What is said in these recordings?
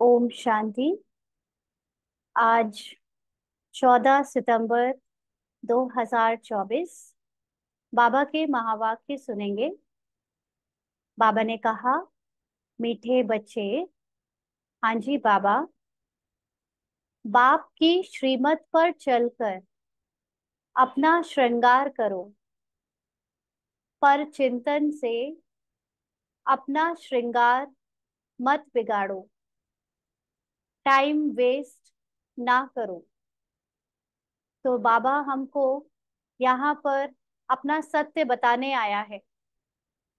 ओम शांति। आज 14 सितंबर 2024 बाबा के महावाक्य सुनेंगे। बाबा ने कहा, मीठे बच्चे। हाँ जी बाबा। बाप की श्रीमत पर चलकर अपना श्रृंगार करो। पर चिंतन से अपना श्रृंगार मत बिगाड़ो। टाइम वेस्ट ना करो। तो बाबा हमको यहाँ पर अपना सत्य बताने आया है।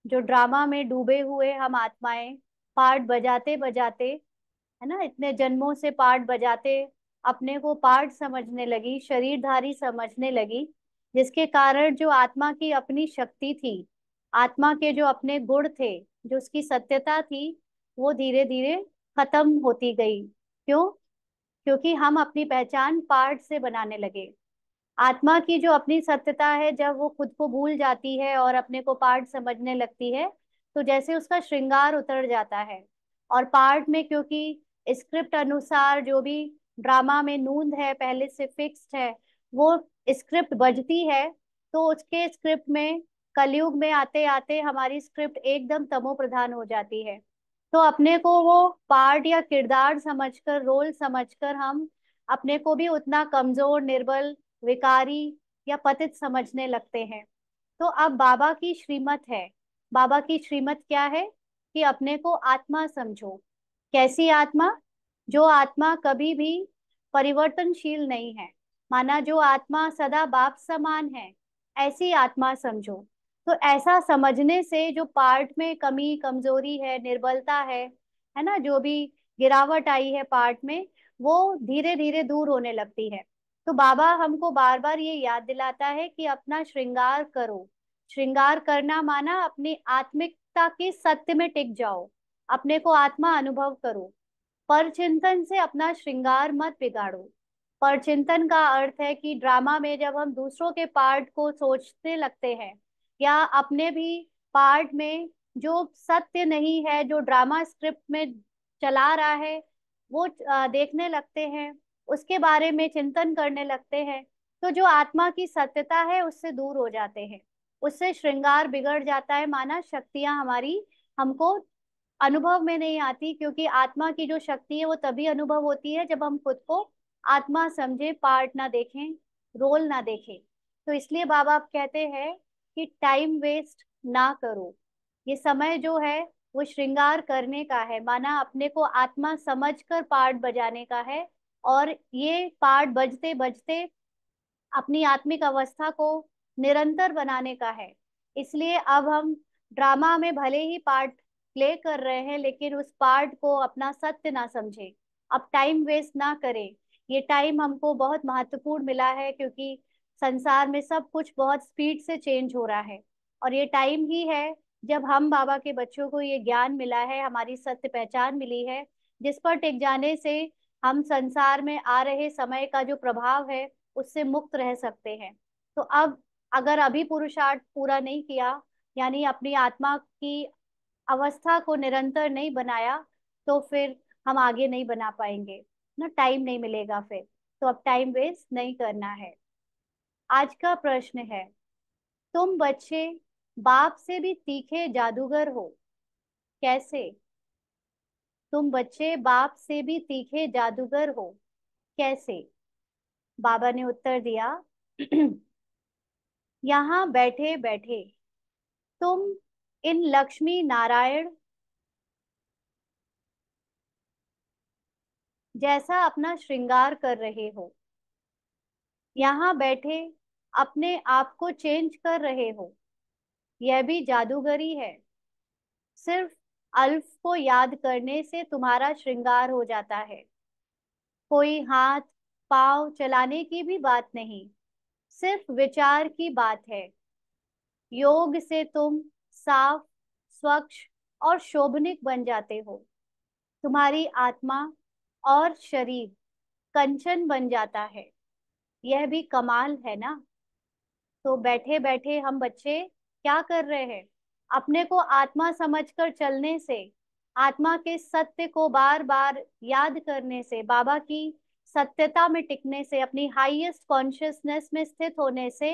जो ड्रामा में डूबे हुए हम आत्माएं पार्ट बजाते बजाते, है ना, इतने जन्मों से पार्ट बजाते अपने को पार्ट समझने लगी, शरीरधारी समझने लगी, जिसके कारण जो आत्मा की अपनी शक्ति थी, आत्मा के जो अपने गुण थे, जो उसकी सत्यता थी, वो धीरे धीरे खत्म होती गई। क्यों? क्योंकि हम अपनी पहचान पार्ट से बनाने लगे। आत्मा की जो अपनी सत्यता है, जब वो खुद को भूल जाती है और अपने को पार्ट समझने लगती है, तो जैसे उसका श्रृंगार उतर जाता है। और पार्ट में क्योंकि स्क्रिप्ट अनुसार जो भी ड्रामा में नूंद है पहले से फिक्स्ड है, वो स्क्रिप्ट बजती है। तो उसके स्क्रिप्ट में कलयुग में आते आते हमारी स्क्रिप्ट एकदम तमो प्रधान हो जाती है। तो अपने को वो पार्ट या किरदार समझकर, रोल समझकर हम अपने को भी उतना कमजोर, निर्बल, विकारी या पतित समझने लगते हैं। तो अब बाबा की श्रीमत है। बाबा की श्रीमत क्या है? कि अपने को आत्मा समझो। कैसी आत्मा? जो आत्मा कभी भी परिवर्तनशील नहीं है, माना जो आत्मा सदा बाप समान है, ऐसी आत्मा समझो। तो ऐसा समझने से जो पार्ट में कमी, कमजोरी है, निर्बलता है ना, जो भी गिरावट आई है पार्ट में, वो धीरे धीरे दूर होने लगती है। तो बाबा हमको बार बार ये याद दिलाता है कि अपना श्रृंगार करो। श्रृंगार करना माना अपनी आत्मिकता के सत्य में टिक जाओ, अपने को आत्मा अनुभव करो। पर चिंतन से अपना श्रृंगार मत बिगाड़ो। पर चिंतन का अर्थ है कि ड्रामा में जब हम दूसरों के पार्ट को सोचने लगते हैं, या अपने भी पार्ट में जो सत्य नहीं है, जो ड्रामा स्क्रिप्ट में चला रहा है, वो देखने लगते हैं, उसके बारे में चिंतन करने लगते हैं, तो जो आत्मा की सत्यता है उससे दूर हो जाते हैं। उससे श्रृंगार बिगड़ जाता है, माना शक्तियां हमारी हमको अनुभव में नहीं आती। क्योंकि आत्मा की जो शक्ति है वो तभी अनुभव होती है जब हम खुद को आत्मा समझे, पार्ट ना देखें, रोल ना देखें। तो इसलिए बाबा आप कहते हैं कि टाइम वेस्ट ना करो। ये समय जो है वो श्रृंगार करने का है, माना अपने को आत्मा समझकर पार्ट बजाने का है। और ये पार्ट बजते बजते अपनी आत्मिक अवस्था को निरंतर बनाने का है। इसलिए अब हम ड्रामा में भले ही पार्ट प्ले कर रहे हैं, लेकिन उस पार्ट को अपना सत्य ना समझे। अब टाइम वेस्ट ना करें। ये टाइम हमको बहुत महत्वपूर्ण मिला है, क्योंकि संसार में सब कुछ बहुत स्पीड से चेंज हो रहा है। और ये टाइम ही है जब हम बाबा के बच्चों को ये ज्ञान मिला है, हमारी सत्य पहचान मिली है, जिस पर टिक जाने से हम संसार में आ रहे समय का जो प्रभाव है उससे मुक्त रह सकते हैं। तो अब अगर अभी पुरुषार्थ पूरा नहीं किया, यानी अपनी आत्मा की अवस्था को निरंतर नहीं बनाया, तो फिर हम आगे नहीं बना पाएंगे ना, टाइम नहीं मिलेगा फिर। तो अब टाइम वेस्ट नहीं करना है। आज का प्रश्न है, तुम बच्चे बाप से भी तीखे जादूगर हो, कैसे? तुम बच्चे बाप से भी तीखे जादूगर हो, कैसे? बाबा ने उत्तर दिया, यहाँ बैठे बैठे तुम इन लक्ष्मी नारायण जैसा अपना श्रृंगार कर रहे हो। यहाँ बैठे अपने आप को चेंज कर रहे हो, यह भी जादूगरी है। सिर्फ अल्फ को याद करने से तुम्हारा श्रृंगार हो जाता है। कोई हाथ पांव चलाने की भी बात नहीं, सिर्फ विचार की बात है। योग से तुम साफ, स्वच्छ और शोभनिक बन जाते हो। तुम्हारी आत्मा और शरीर कंचन बन जाता है। यह भी कमाल है ना। तो बैठे बैठे हम बच्चे क्या कर रहे हैं? अपने को आत्मा समझकर चलने से आत्मा के सत्य को बार बार याद करने से, बाबा की सत्यता में टिकने से, अपनी हाईएस्ट कॉन्शियसनेस में स्थित होने से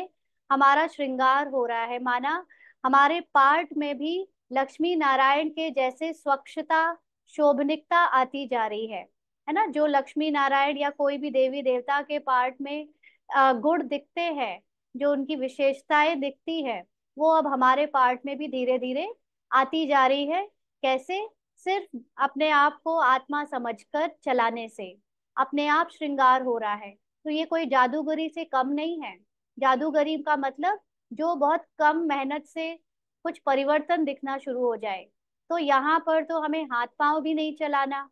हमारा श्रृंगार हो रहा है। माना हमारे पार्ट में भी लक्ष्मी नारायण के जैसे स्वच्छता, शोभनिकता आती जा रही है ना। जो लक्ष्मी नारायण या कोई भी देवी देवता के पार्ट में गुण दिखते हैं, जो उनकी विशेषताएं दिखती है, वो अब हमारे पार्ट में भी धीरे धीरे आती जा रही है। कैसे? सिर्फ अपने आप को आत्मा समझकर चलाने से अपने आप श्रृंगार हो रहा है। तो ये कोई जादूगरी से कम नहीं है। जादूगरी का मतलब जो बहुत कम मेहनत से कुछ परिवर्तन दिखना शुरू हो जाए। तो यहाँ पर तो हमें हाथ पांव भी नहीं चलाना,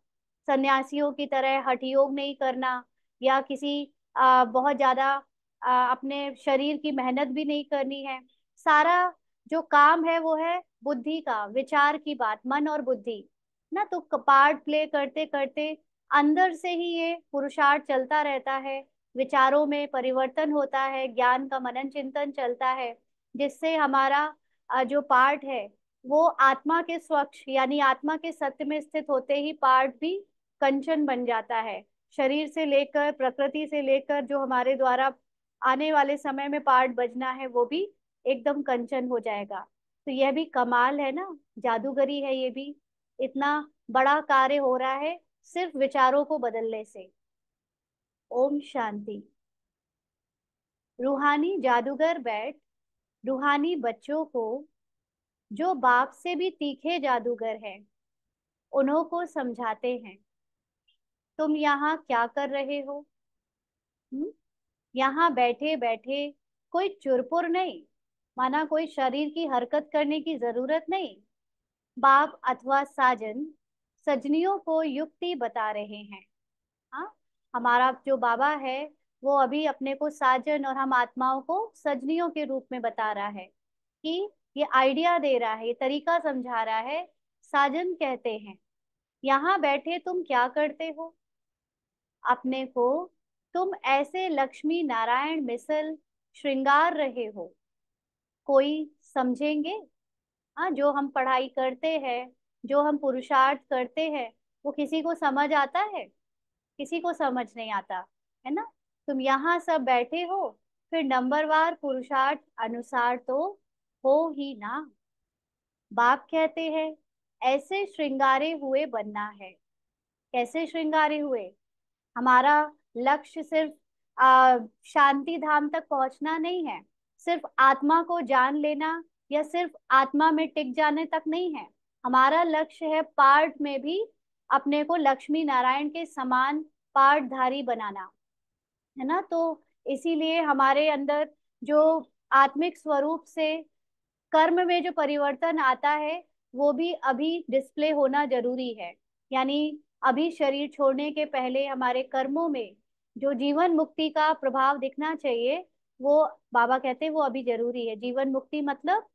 सन्यासियों की तरह हठ योग नहीं करना, या किसी बहुत ज्यादा अपने शरीर की मेहनत भी नहीं करनी है। सारा जो काम है वो है बुद्धि का, विचार की बात, मन और बुद्धि ना। तो पार्ट प्ले करते करते अंदर से ही ये पुरुषार्थ चलता रहता है, विचारों में परिवर्तन होता है, ज्ञान का मनन चिंतन चलता है, जिससे हमारा जो पार्ट है वो आत्मा के स्वच्छ यानी आत्मा के सत्य में स्थित होते ही पार्ट भी कंचन बन जाता है। शरीर से लेकर, प्रकृति से लेकर, जो हमारे द्वारा आने वाले समय में पार्ट बजना है वो भी एकदम कंचन हो जाएगा। तो यह भी कमाल है ना, जादूगरी है ये भी। इतना बड़ा कार्य हो रहा है सिर्फ विचारों को बदलने से। ओम शांति। रूहानी जादूगर बैठ रूहानी बच्चों को, जो बाप से भी तीखे जादूगर हैं, उन्हों को समझाते हैं। तुम यहाँ क्या कर रहे हो? हम्म? यहाँ बैठे बैठे कोई चुरपुर नहीं, माना कोई शरीर की हरकत करने की जरूरत नहीं। बाप अथवा साजन सजनियों को युक्ति बता रहे हैं। हाँ, हमारा जो बाबा है वो अभी अपने को साजन और हम आत्माओं को सजनियों के रूप में बता रहा है, कि ये आइडिया दे रहा है, ये तरीका समझा रहा है। साजन कहते हैं, यहाँ बैठे तुम क्या करते हो? अपने को तुम ऐसे लक्ष्मी नारायण मिसल श्रृंगार रहे हो। कोई समझेंगे? हाँ, जो हम पढ़ाई करते हैं, जो हम पुरुषार्थ करते हैं, वो किसी को समझ आता है? किसी को समझ नहीं आता, है ना। तुम यहाँ सब बैठे हो, फिर नंबरवार पुरुषार्थ अनुसार तो हो ही ना। बाप कहते हैं ऐसे श्रृंगारे हुए बनना है। कैसे श्रृंगारे हुए? हमारा लक्ष्य सिर्फ शांति धाम तक पहुंचना नहीं है, सिर्फ आत्मा को जान लेना या सिर्फ आत्मा में टिक जाने तक नहीं है। हमारा लक्ष्य है पार्ट में भी अपने को लक्ष्मी नारायण के समान पार्टधारी बनाना, है ना। तो इसीलिए हमारे अंदर जो आत्मिक स्वरूप से कर्म में जो परिवर्तन आता है वो भी अभी डिस्प्ले होना जरूरी है। यानी अभी शरीर छोड़ने के पहले हमारे कर्मों में जो जीवन मुक्ति का प्रभाव दिखना चाहिए, वो बाबा कहते हैं वो अभी जरूरी है। जीवन मुक्ति मतलब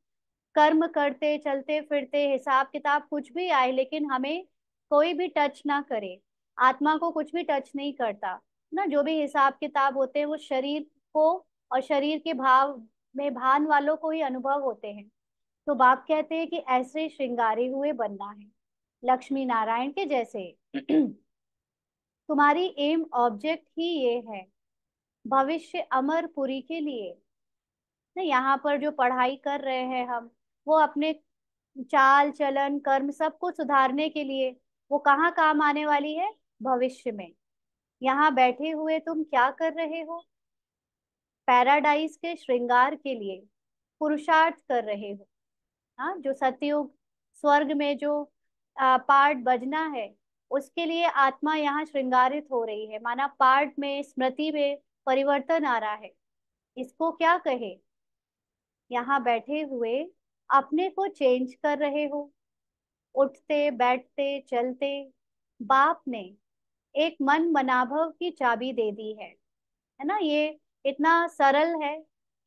कर्म करते चलते फिरते हिसाब किताब कुछ भी आए, लेकिन हमें कोई भी टच ना करे। आत्मा को कुछ भी टच नहीं करता ना। जो भी हिसाब किताब होते हैं वो शरीर को और शरीर के भाव में भान वालों को ही अनुभव होते हैं। तो बाप कहते हैं कि ऐसे श्रृंगारे हुए बनना है लक्ष्मी नारायण के जैसे। तुम्हारी एम ऑब्जेक्ट ही ये है, भविष्य अमरपुरी के लिए ना। यहाँ पर जो पढ़ाई कर रहे हैं हम, वो अपने चाल चलन कर्म सबको सुधारने के लिए, वो कहाँ काम आने वाली है? भविष्य में। यहाँ बैठे हुए तुम क्या कर रहे हो? पैराडाइज के श्रृंगार के लिए पुरुषार्थ कर रहे हो। हाँ, जो सतयुग स्वर्ग में जो पार्ट बजना है, उसके लिए आत्मा यहाँ श्रृंगारित हो रही है। माना पार्ट में, स्मृति में परिवर्तन आ रहा है। इसको क्या कहे? यहाँ बैठे हुए अपने को चेंज कर रहे हो। उठते बैठते चलते बाप ने एक मन मनाभव की चाबी दे दी है ना। ये इतना सरल है,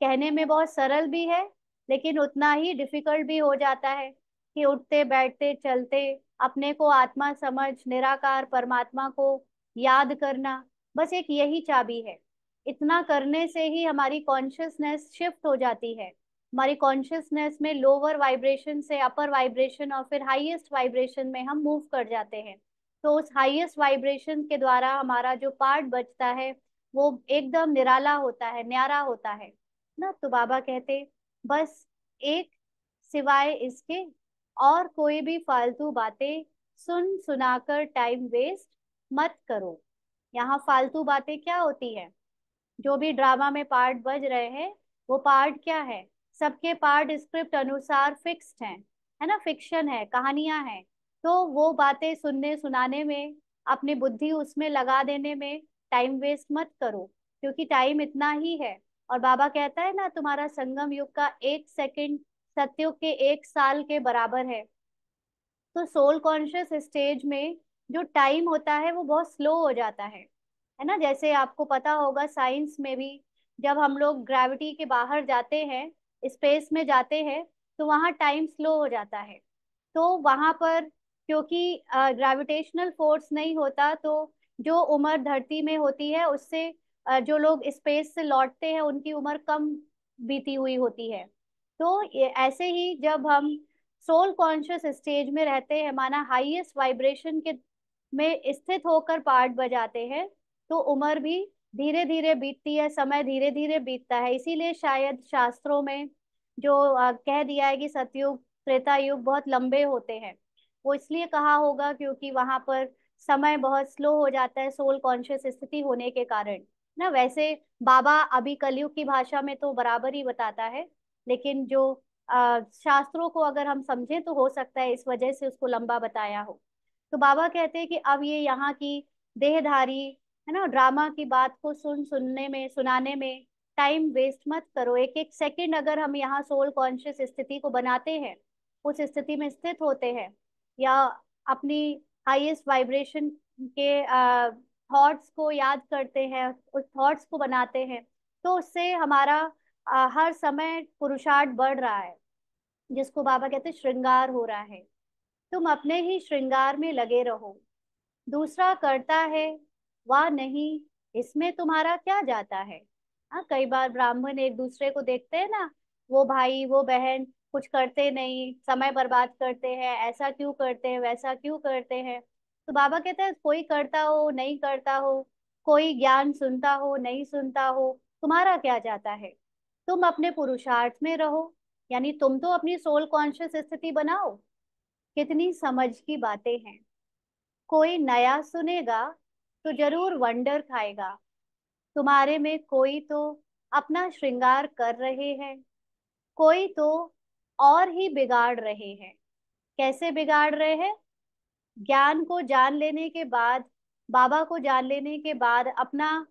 कहने में बहुत सरल भी है, लेकिन उतना ही डिफिकल्ट भी हो जाता है कि उठते बैठते चलते अपने को आत्मा समझ, निराकार परमात्मा को याद करना, बस एक यही चाबी है। इतना करने से ही हमारी कॉन्शियसनेस शिफ्ट हो जाती है। हमारी कॉन्शियसनेस में लोअर वाइब्रेशन से अपर वाइब्रेशन और फिर हाईएस्ट वाइब्रेशन में हम मूव कर जाते हैं। तो उस हाईएस्ट वाइब्रेशन के द्वारा हमारा जो पार्ट बचता है वो एकदम निराला होता है, न्यारा होता है ना। तो बाबा कहते बस एक, सिवाय इसके और कोई भी फालतू बातें सुन सुनाकर टाइम वेस्ट मत करो। यहाँ फालतू बातें क्या होती है? जो भी ड्रामा में पार्ट बज रहे हैं वो पार्ट क्या है? सबके पार्ट स्क्रिप्ट अनुसार फिक्स्ड हैं, है ना, फिक्शन है, कहानियां हैं। तो वो बातें सुनने सुनाने में, अपनी बुद्धि उसमें लगा देने में टाइम वेस्ट मत करो, क्योंकि टाइम इतना ही है। और बाबा कहता है ना, तुम्हारा संगम युग का 1 सेकंड सत्युग के 1 साल के बराबर है। तो सोल कॉन्शियस स्टेज में जो टाइम होता है वो बहुत स्लो हो जाता है ना। जैसे आपको पता होगा साइंस में भी, जब हम लोग ग्रेविटी के बाहर जाते हैं, स्पेस में जाते हैं, तो वहाँ टाइम स्लो हो जाता है। तो वहां पर क्योंकि ग्रेविटेशनल फोर्स नहीं होता, तो जो उम्र धरती में होती है उससे जो लोग स्पेस से लौटते हैं उनकी उम्र कम बीती हुई होती है। तो ये ऐसे ही जब हम सोल कॉन्शियस स्टेज में रहते हैं, माना हाईएस्ट वाइब्रेशन के में स्थित होकर पार्ट बजाते हैं, तो उम्र भी धीरे धीरे बीतती है, समय धीरे धीरे बीतता है। इसीलिए शायद शास्त्रों में जो कह दिया है कि सतयुग त्रेता युग बहुत लंबे होते हैं, वो इसलिए कहा होगा क्योंकि वहां पर समय बहुत स्लो हो जाता है सोल कॉन्शियस स्थिति होने के कारण ना। वैसे बाबा अभी कलयुग की भाषा में तो बराबर ही बताता है, लेकिन जो शास्त्रों को अगर हम समझें तो हो सकता है इस वजह से उसको लंबा बताया हो। तो बाबा कहते हैं कि अब ये यहाँ की देहधारी, है ना, ड्रामा की बात को सुनने में, सुनाने में टाइम वेस्ट मत करो। एक एक सेकंड अगर हम यहाँ सोल कॉन्शियस स्थिति को बनाते हैं, उस स्थिति में स्थित होते हैं, या अपनी हाईएस्ट वाइब्रेशन के थॉट्स को याद करते हैं, उस थॉट्स को बनाते हैं, तो उससे हमारा हर समय पुरुषार्थ बढ़ रहा है, जिसको बाबा कहते हैं श्रृंगार हो रहा है। तुम अपने ही श्रृंगार में लगे रहो, दूसरा करता है वह नहीं, इसमें तुम्हारा क्या जाता है। हाँ, कई बार ब्राह्मण एक दूसरे को देखते हैं ना, वो भाई वो बहन कुछ करते नहीं, समय बर्बाद करते हैं, ऐसा क्यों करते हैं, वैसा क्यों करते हैं। तो बाबा कहते हैं कोई करता हो नहीं करता हो, कोई ज्ञान सुनता हो नहीं सुनता हो, तुम्हारा क्या जाता है। तुम अपने पुरुषार्थ में रहो, यानी तुम तो अपनी सोल कॉन्शियस स्थिति बनाओ। कितनी समझ की बातें हैं। कोई नया सुनेगा तो जरूर वंडर खाएगा, तुम्हारे में कोई तो अपना श्रृंगार कर रहे हैं, कोई तो और ही बिगाड़ रहे हैं। कैसे बिगाड़ रहे हैं? ज्ञान को जान लेने के बाद, बाबा को जान लेने के बाद, अपना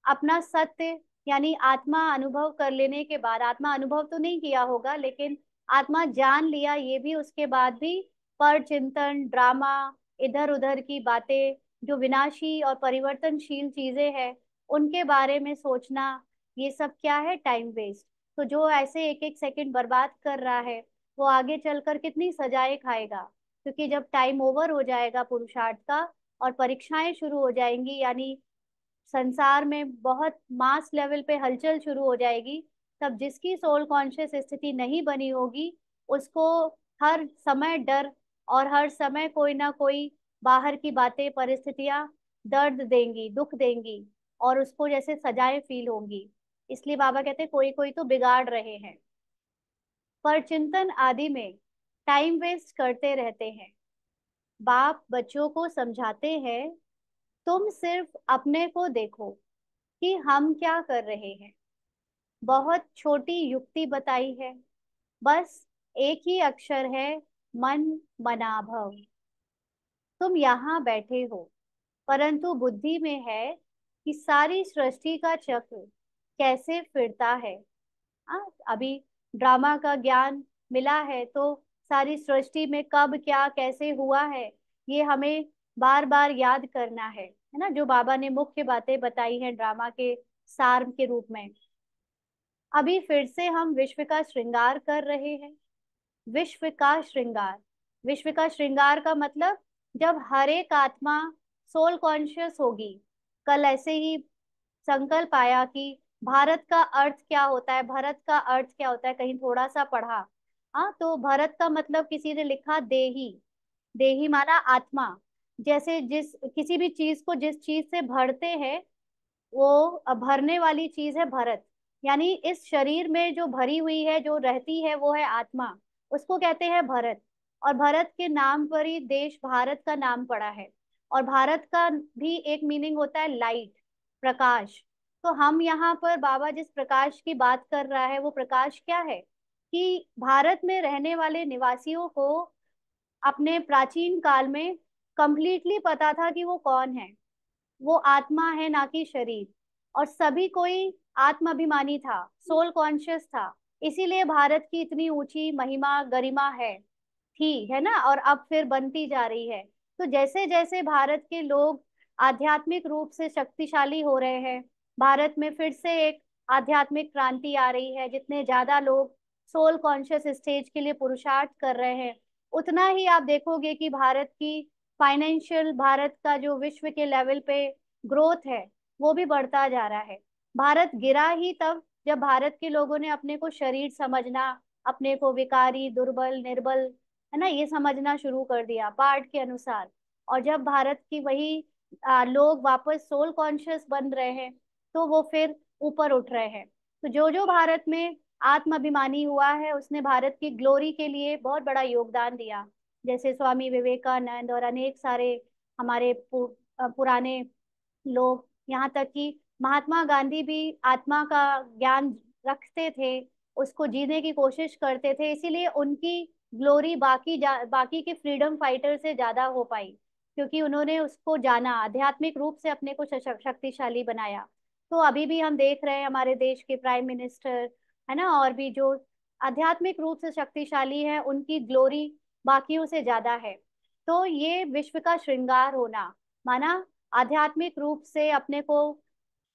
अपना सत्य यानी आत्मा अनुभव कर लेने के बाद, आत्मा अनुभव तो नहीं किया होगा लेकिन आत्मा जान लिया, ये भी उसके बाद भी पर चिंतन, ड्रामा, इधर उधर की बातें, जो विनाशी और परिवर्तनशील चीजें हैं उनके बारे में सोचना, ये सब क्या है? Time waste. तो जो ऐसे एक एक सेकंड बर्बाद कर रहा है वो आगे चलकर कितनी सजाएं खाएगा। क्योंकि जब टाइम ओवर हो जाएगा पुरुषार्थ का और परीक्षाएं शुरू हो जाएंगी, यानी संसार में बहुत मास लेवल पे हलचल शुरू हो जाएगी, तब जिसकी सोल कॉन्शियस स्थिति नहीं बनी होगी उसको हर समय डर, और हर समय कोई ना कोई बाहर की बातें, परिस्थितियां दर्द देंगी, दुख देंगी, और उसको जैसे सजाएं फील होंगी। इसलिए बाबा कहते हैं कोई कोई तो बिगाड़ रहे हैं। पर चिंतन आदि में टाइम वेस्ट करते रहते हैं। बाप बच्चों को समझाते हैं, तुम सिर्फ अपने को देखो कि हम क्या कर रहे हैं। बहुत छोटी युक्ति बताई है, बस एक ही अक्षर है, मन मनाभव। तुम यहाँ बैठे हो, परंतु बुद्धि में है कि सारी सृष्टि का चक्र कैसे फिरता है। अभी ड्रामा का ज्ञान मिला है तो सारी सृष्टि में कब क्या कैसे हुआ है ये हमें बार बार याद करना है ना। जो बाबा ने मुख्य बातें बताई हैं ड्रामा के सार के रूप में। अभी फिर से हम विश्व का श्रृंगार कर रहे हैं। विश्व का श्रृंगार, विश्व का श्रृंगार का मतलब जब हर एक आत्मा सोल कॉन्शियस होगी। कल ऐसे ही संकल्प आया कि भारत का अर्थ क्या होता है, भरत का अर्थ क्या होता है, कहीं थोड़ा सा पढ़ा। हाँ, तो भरत का मतलब किसी ने लिखा देही। देही माना आत्मा। जैसे जिस किसी भी चीज को जिस चीज से भरते हैं, वो भरने वाली चीज है भरत। यानी इस शरीर में जो भरी हुई है, जो रहती है, वो है आत्मा। उसको कहते हैं भरत। और भरत के नाम पर ही देश भारत का नाम पड़ा है। और भारत का भी एक मीनिंग होता है लाइट, प्रकाश। तो हम यहाँ पर बाबा जिस प्रकाश की बात कर रहा है, वो प्रकाश क्या है कि भारत में रहने वाले निवासियों को अपने प्राचीन काल में कंप्लीटली पता था कि वो कौन है। वो आत्मा है, ना कि शरीर। और सभी कोई आत्म अभिमानी था, सोल कॉन्शियस था। इसीलिए भारत की इतनी ऊंची महिमा गरिमा थी, है ना, और अब फिर बनती जा रही है। तो जैसे जैसे भारत के लोग आध्यात्मिक रूप से शक्तिशाली हो रहे हैं, भारत में फिर से एक आध्यात्मिक क्रांति आ रही है, जितने ज्यादा लोग सोल कॉन्शियस स्टेज के लिए पुरुषार्थ कर रहे हैं, उतना ही आप देखोगे कि भारत की फाइनेंशियल, भारत का जो विश्व के लेवल पे ग्रोथ है, वो भी बढ़ता जा रहा है। भारत गिरा ही तब जब भारत के लोगों ने अपने को शरीर समझना, अपने को विकारी, दुर्बल, निर्बल, है ना, ये समझना शुरू कर दिया पार्ट के अनुसार। और जब भारत की वही लोग वापस सोल कॉन्शियस बन रहे हैं, तो वो फिर ऊपर उठ रहे हैं। तो जो जो भारत में आत्माभिमानी हुआ है, उसने भारत की ग्लोरी के लिए बहुत बड़ा योगदान दिया। जैसे स्वामी विवेकानंद और अनेक सारे हमारे पुराने लोग, यहाँ तक कि महात्मा गांधी भी आत्मा का ज्ञान रखते थे, उसको जीने की कोशिश करते थे। इसीलिए उनकी ग्लोरी बाकी के फ्रीडम फाइटर से ज्यादा हो पाई, क्योंकि उन्होंने उसको जाना, आध्यात्मिक रूप से अपने को शक्तिशाली बनाया। तो अभी भी हम देख रहे हैं हमारे देश के प्राइम मिनिस्टर, है ना, और भी जो आध्यात्मिक रूप से शक्तिशाली है, उनकी ग्लोरी बाकियों से ज्यादा है। तो ये विश्व का श्रृंगार होना माना, आध्यात्मिक रूप से अपने को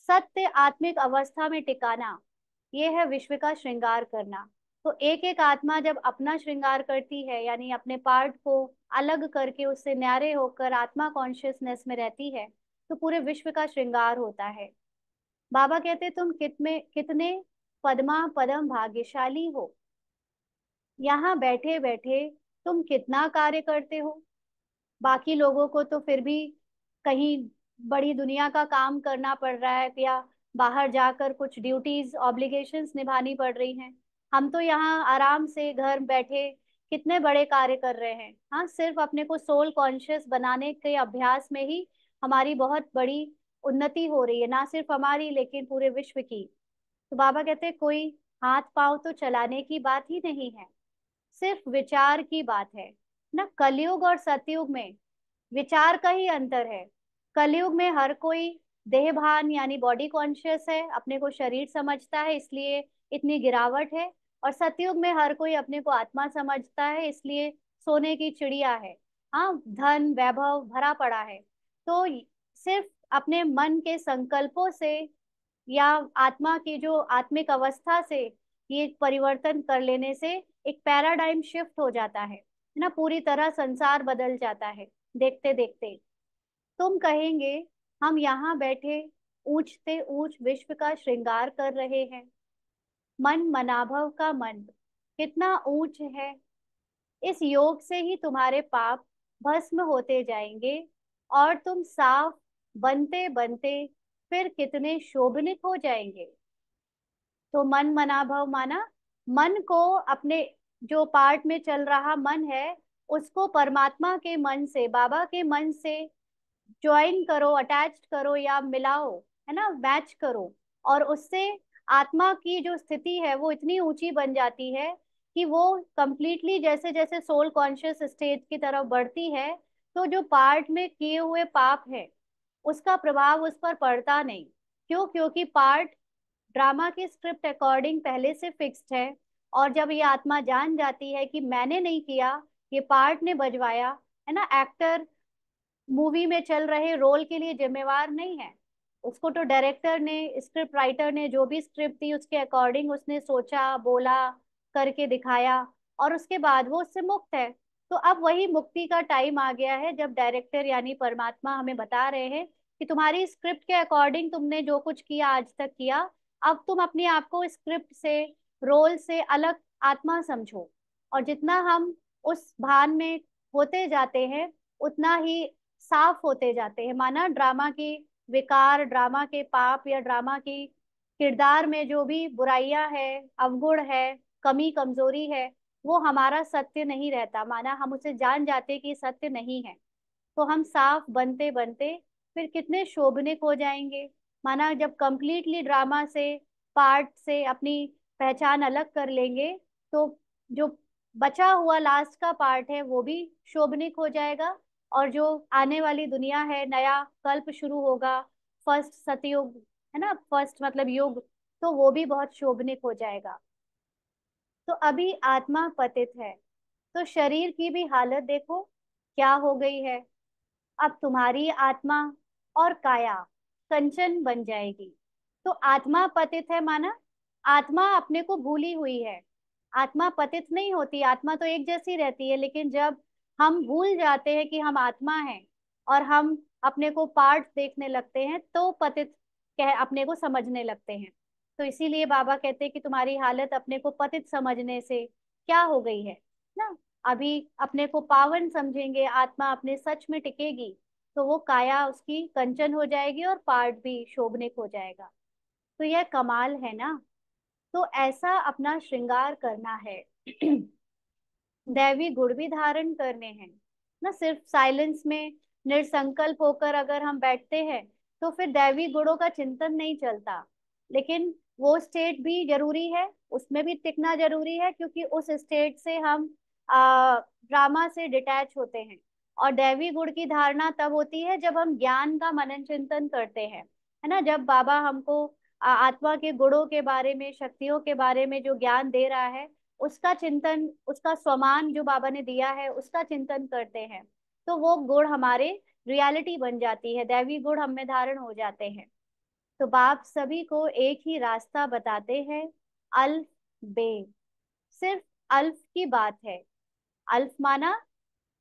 सत्य आत्मिक अवस्था में टिकाना, ये है विश्व का श्रृंगार करना। तो एक एक आत्मा जब अपना श्रृंगार करती है, यानी अपने पार्ट को अलग करके उससे न्यारे होकर आत्मा कॉन्शियसनेस में रहती है, तो पूरे विश्व का श्रृंगार होता है। बाबा कहते तुम कितने कितने पद्मा पदम भाग्यशाली हो, यहाँ बैठे बैठे तुम कितना कार्य करते हो। बाकी लोगों को तो फिर भी कहीं बड़ी दुनिया का काम करना पड़ रहा है, या बाहर जाकर कुछ ड्यूटीज ऑब्लिगेशंस निभानी पड़ रही हैं। हम तो यहाँ आराम से घर बैठे कितने बड़े कार्य कर रहे हैं। हाँ, सिर्फ अपने को सोल कॉन्शियस बनाने के अभ्यास में ही हमारी बहुत बड़ी उन्नति हो रही है, ना सिर्फ हमारी लेकिन पूरे विश्व की। तो बाबा कहते हैं कोई हाथ पांव तो चलाने की बात ही नहीं है, सिर्फ विचार की बात है ना। कलयुग और सतयुग में विचार का ही अंतर है। कलयुग में हर कोई देहभान यानी बॉडी कॉन्शियस है, अपने को शरीर समझता है, इसलिए इतनी गिरावट है। और सतयुग में हर कोई अपने को आत्मा समझता है, इसलिए सोने की चिड़िया है। हाँ, धन वैभव भरा पड़ा है। तो सिर्फ अपने मन के संकल्पों से या आत्मा की जो आत्मिक अवस्था से ये परिवर्तन कर लेने से एक पैराडाइम शिफ्ट हो जाता है ना, पूरी तरह संसार बदल जाता है देखते देखते। तुम कहेंगे हम यहाँ बैठे ऊंचते ऊंच विश्व का श्रृंगार कर रहे हैं। मन मनाभव का मन कितना ऊंच है। इस योग से ही तुम्हारे पाप भस्म होते जाएंगे, और तुम साफ बनते बनते फिर कितने शोभनित हो जाएंगे। तो मन मनाभव माना, मन को अपने जो पार्ट में चल रहा मन है, उसको परमात्मा के मन से, बाबा के मन से ज्वाइन करो, अटैच करो या मिलाओ, है ना, मैच करो। और उससे आत्मा की जो स्थिति है वो इतनी ऊंची बन जाती है कि वो कंप्लीटली जैसे जैसे सोल कॉन्शियस स्टेट की तरफ बढ़ती है, तो जो पार्ट में किए हुए पाप है उसका प्रभाव उस पर पड़ता नहीं। क्यों? क्योंकि पार्ट ड्रामा की स्क्रिप्ट अकॉर्डिंग पहले से फिक्स्ड है। और जब ये आत्मा जान जाती है कि मैंने नहीं किया, ये पार्ट ने बजवाया, है ना, एक्टर मूवी में चल रहे रोल के लिए जिम्मेवार नहीं है। उसको तो डायरेक्टर ने, स्क्रिप्ट राइटर ने जो भी स्क्रिप्ट दी उसके अकॉर्डिंग उसने सोचा, बोला, करके दिखाया, और उसके बाद वो उससे मुक्त है। तो अब वही मुक्ति का टाइम आ गया है, जब डायरेक्टर यानी परमात्मा हमें बता रहे हैं कि तुम्हारी स्क्रिप्ट के अकॉर्डिंग तुमने जो कुछ किया आज तक किया, अब तुम अपने आप को स्क्रिप्ट से, रोल से अलग आत्मा समझो। और जितना हम उस भान में होते जाते हैं, उतना ही साफ होते जाते हैं। माना ड्रामा की विकार, ड्रामा के पाप, या ड्रामा की किरदार में जो भी बुराइयां है, अवगुण है, कमी कमजोरी है, वो हमारा सत्य नहीं रहता। माना हम उसे जान जाते कि सत्य नहीं है, तो हम साफ बनते बनते फिर कितने शोभनिक हो जाएंगे। माना जब कंप्लीटली ड्रामा से, पार्ट से अपनी पहचान अलग कर लेंगे, तो जो बचा हुआ लास्ट का पार्ट है वो भी शोभनिक हो जाएगा। और जो आने वाली दुनिया है, नया कल्प शुरू होगा, फर्स्ट सतयुग, है ना, फर्स्ट मतलब युग, तो वो भी बहुत शोभनिक हो जाएगा। तो अभी आत्मा पतित है, तो शरीर की भी हालत देखो क्या हो गई है। अब तुम्हारी आत्मा और काया कंचन बन जाएगी। तो आत्मा पतित है, माना आत्मा अपने को भूली हुई है। आत्मा पतित नहीं होती, आत्मा तो एक जैसी रहती है, लेकिन जब हम भूल जाते हैं कि हम आत्मा हैं और हम अपने को पार्ट देखने लगते हैं, तो पतित कह अपने को समझने लगते हैं। तो इसीलिए बाबा कहते हैं कि तुम्हारी हालत अपने को पतित समझने से क्या हो गई है ना। अभी अपने को पावन समझेंगे, आत्मा अपने सच में टिकेगी, तो वो काया उसकी कंचन हो जाएगी और पार्ट भी शोभनिक हो जाएगा। तो यह कमाल है ना। तो ऐसा अपना श्रृंगार करना है। दैवी गुण भी धारण करने हैं ना। सिर्फ साइलेंस में निर्संकल्प होकर अगर हम बैठते हैं, तो फिर दैवी गुणों का चिंतन नहीं चलता। लेकिन वो स्टेट भी जरूरी है, उसमें भी टिकना जरूरी है, क्योंकि उस स्टेट से हम ड्रामा से डिटैच होते हैं। और दैवी गुण की धारणा तब होती है जब हम ज्ञान का मनन चिंतन करते हैं, है ना। जब बाबा हमको आत्मा के गुणों के बारे में, शक्तियों के बारे में जो ज्ञान दे रहा है, उसका चिंतन, उसका स्वमान जो बाबा ने दिया है उसका चिंतन करते हैं, तो वो गुण हमारे रियलिटी बन जाती है, दैवी गुण हम में धारण हो जाते हैं। तो बाप सभी को एक ही रास्ता बताते हैं, अल्फ बे। सिर्फ अल्फ की बात है। अल्फ माना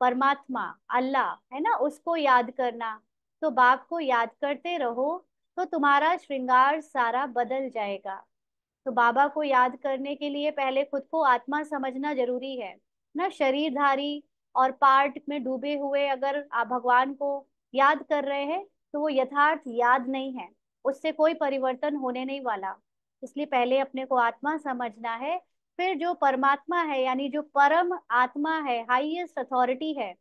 परमात्मा, अल्लाह, है ना, उसको याद करना। तो बाप को याद करते रहो, तो तुम्हारा श्रृंगार सारा बदल जाएगा। तो बाबा को याद करने के लिए पहले खुद को आत्मा समझना जरूरी है ना। शरीरधारी और पार्ट में डूबे हुए अगर आप भगवान को याद कर रहे हैं, तो वो यथार्थ याद नहीं है, उससे कोई परिवर्तन होने नहीं वाला। इसलिए पहले अपने को आत्मा समझना है, फिर जो परमात्मा है, यानी जो परम आत्मा है, हाईएस्ट अथॉरिटी है,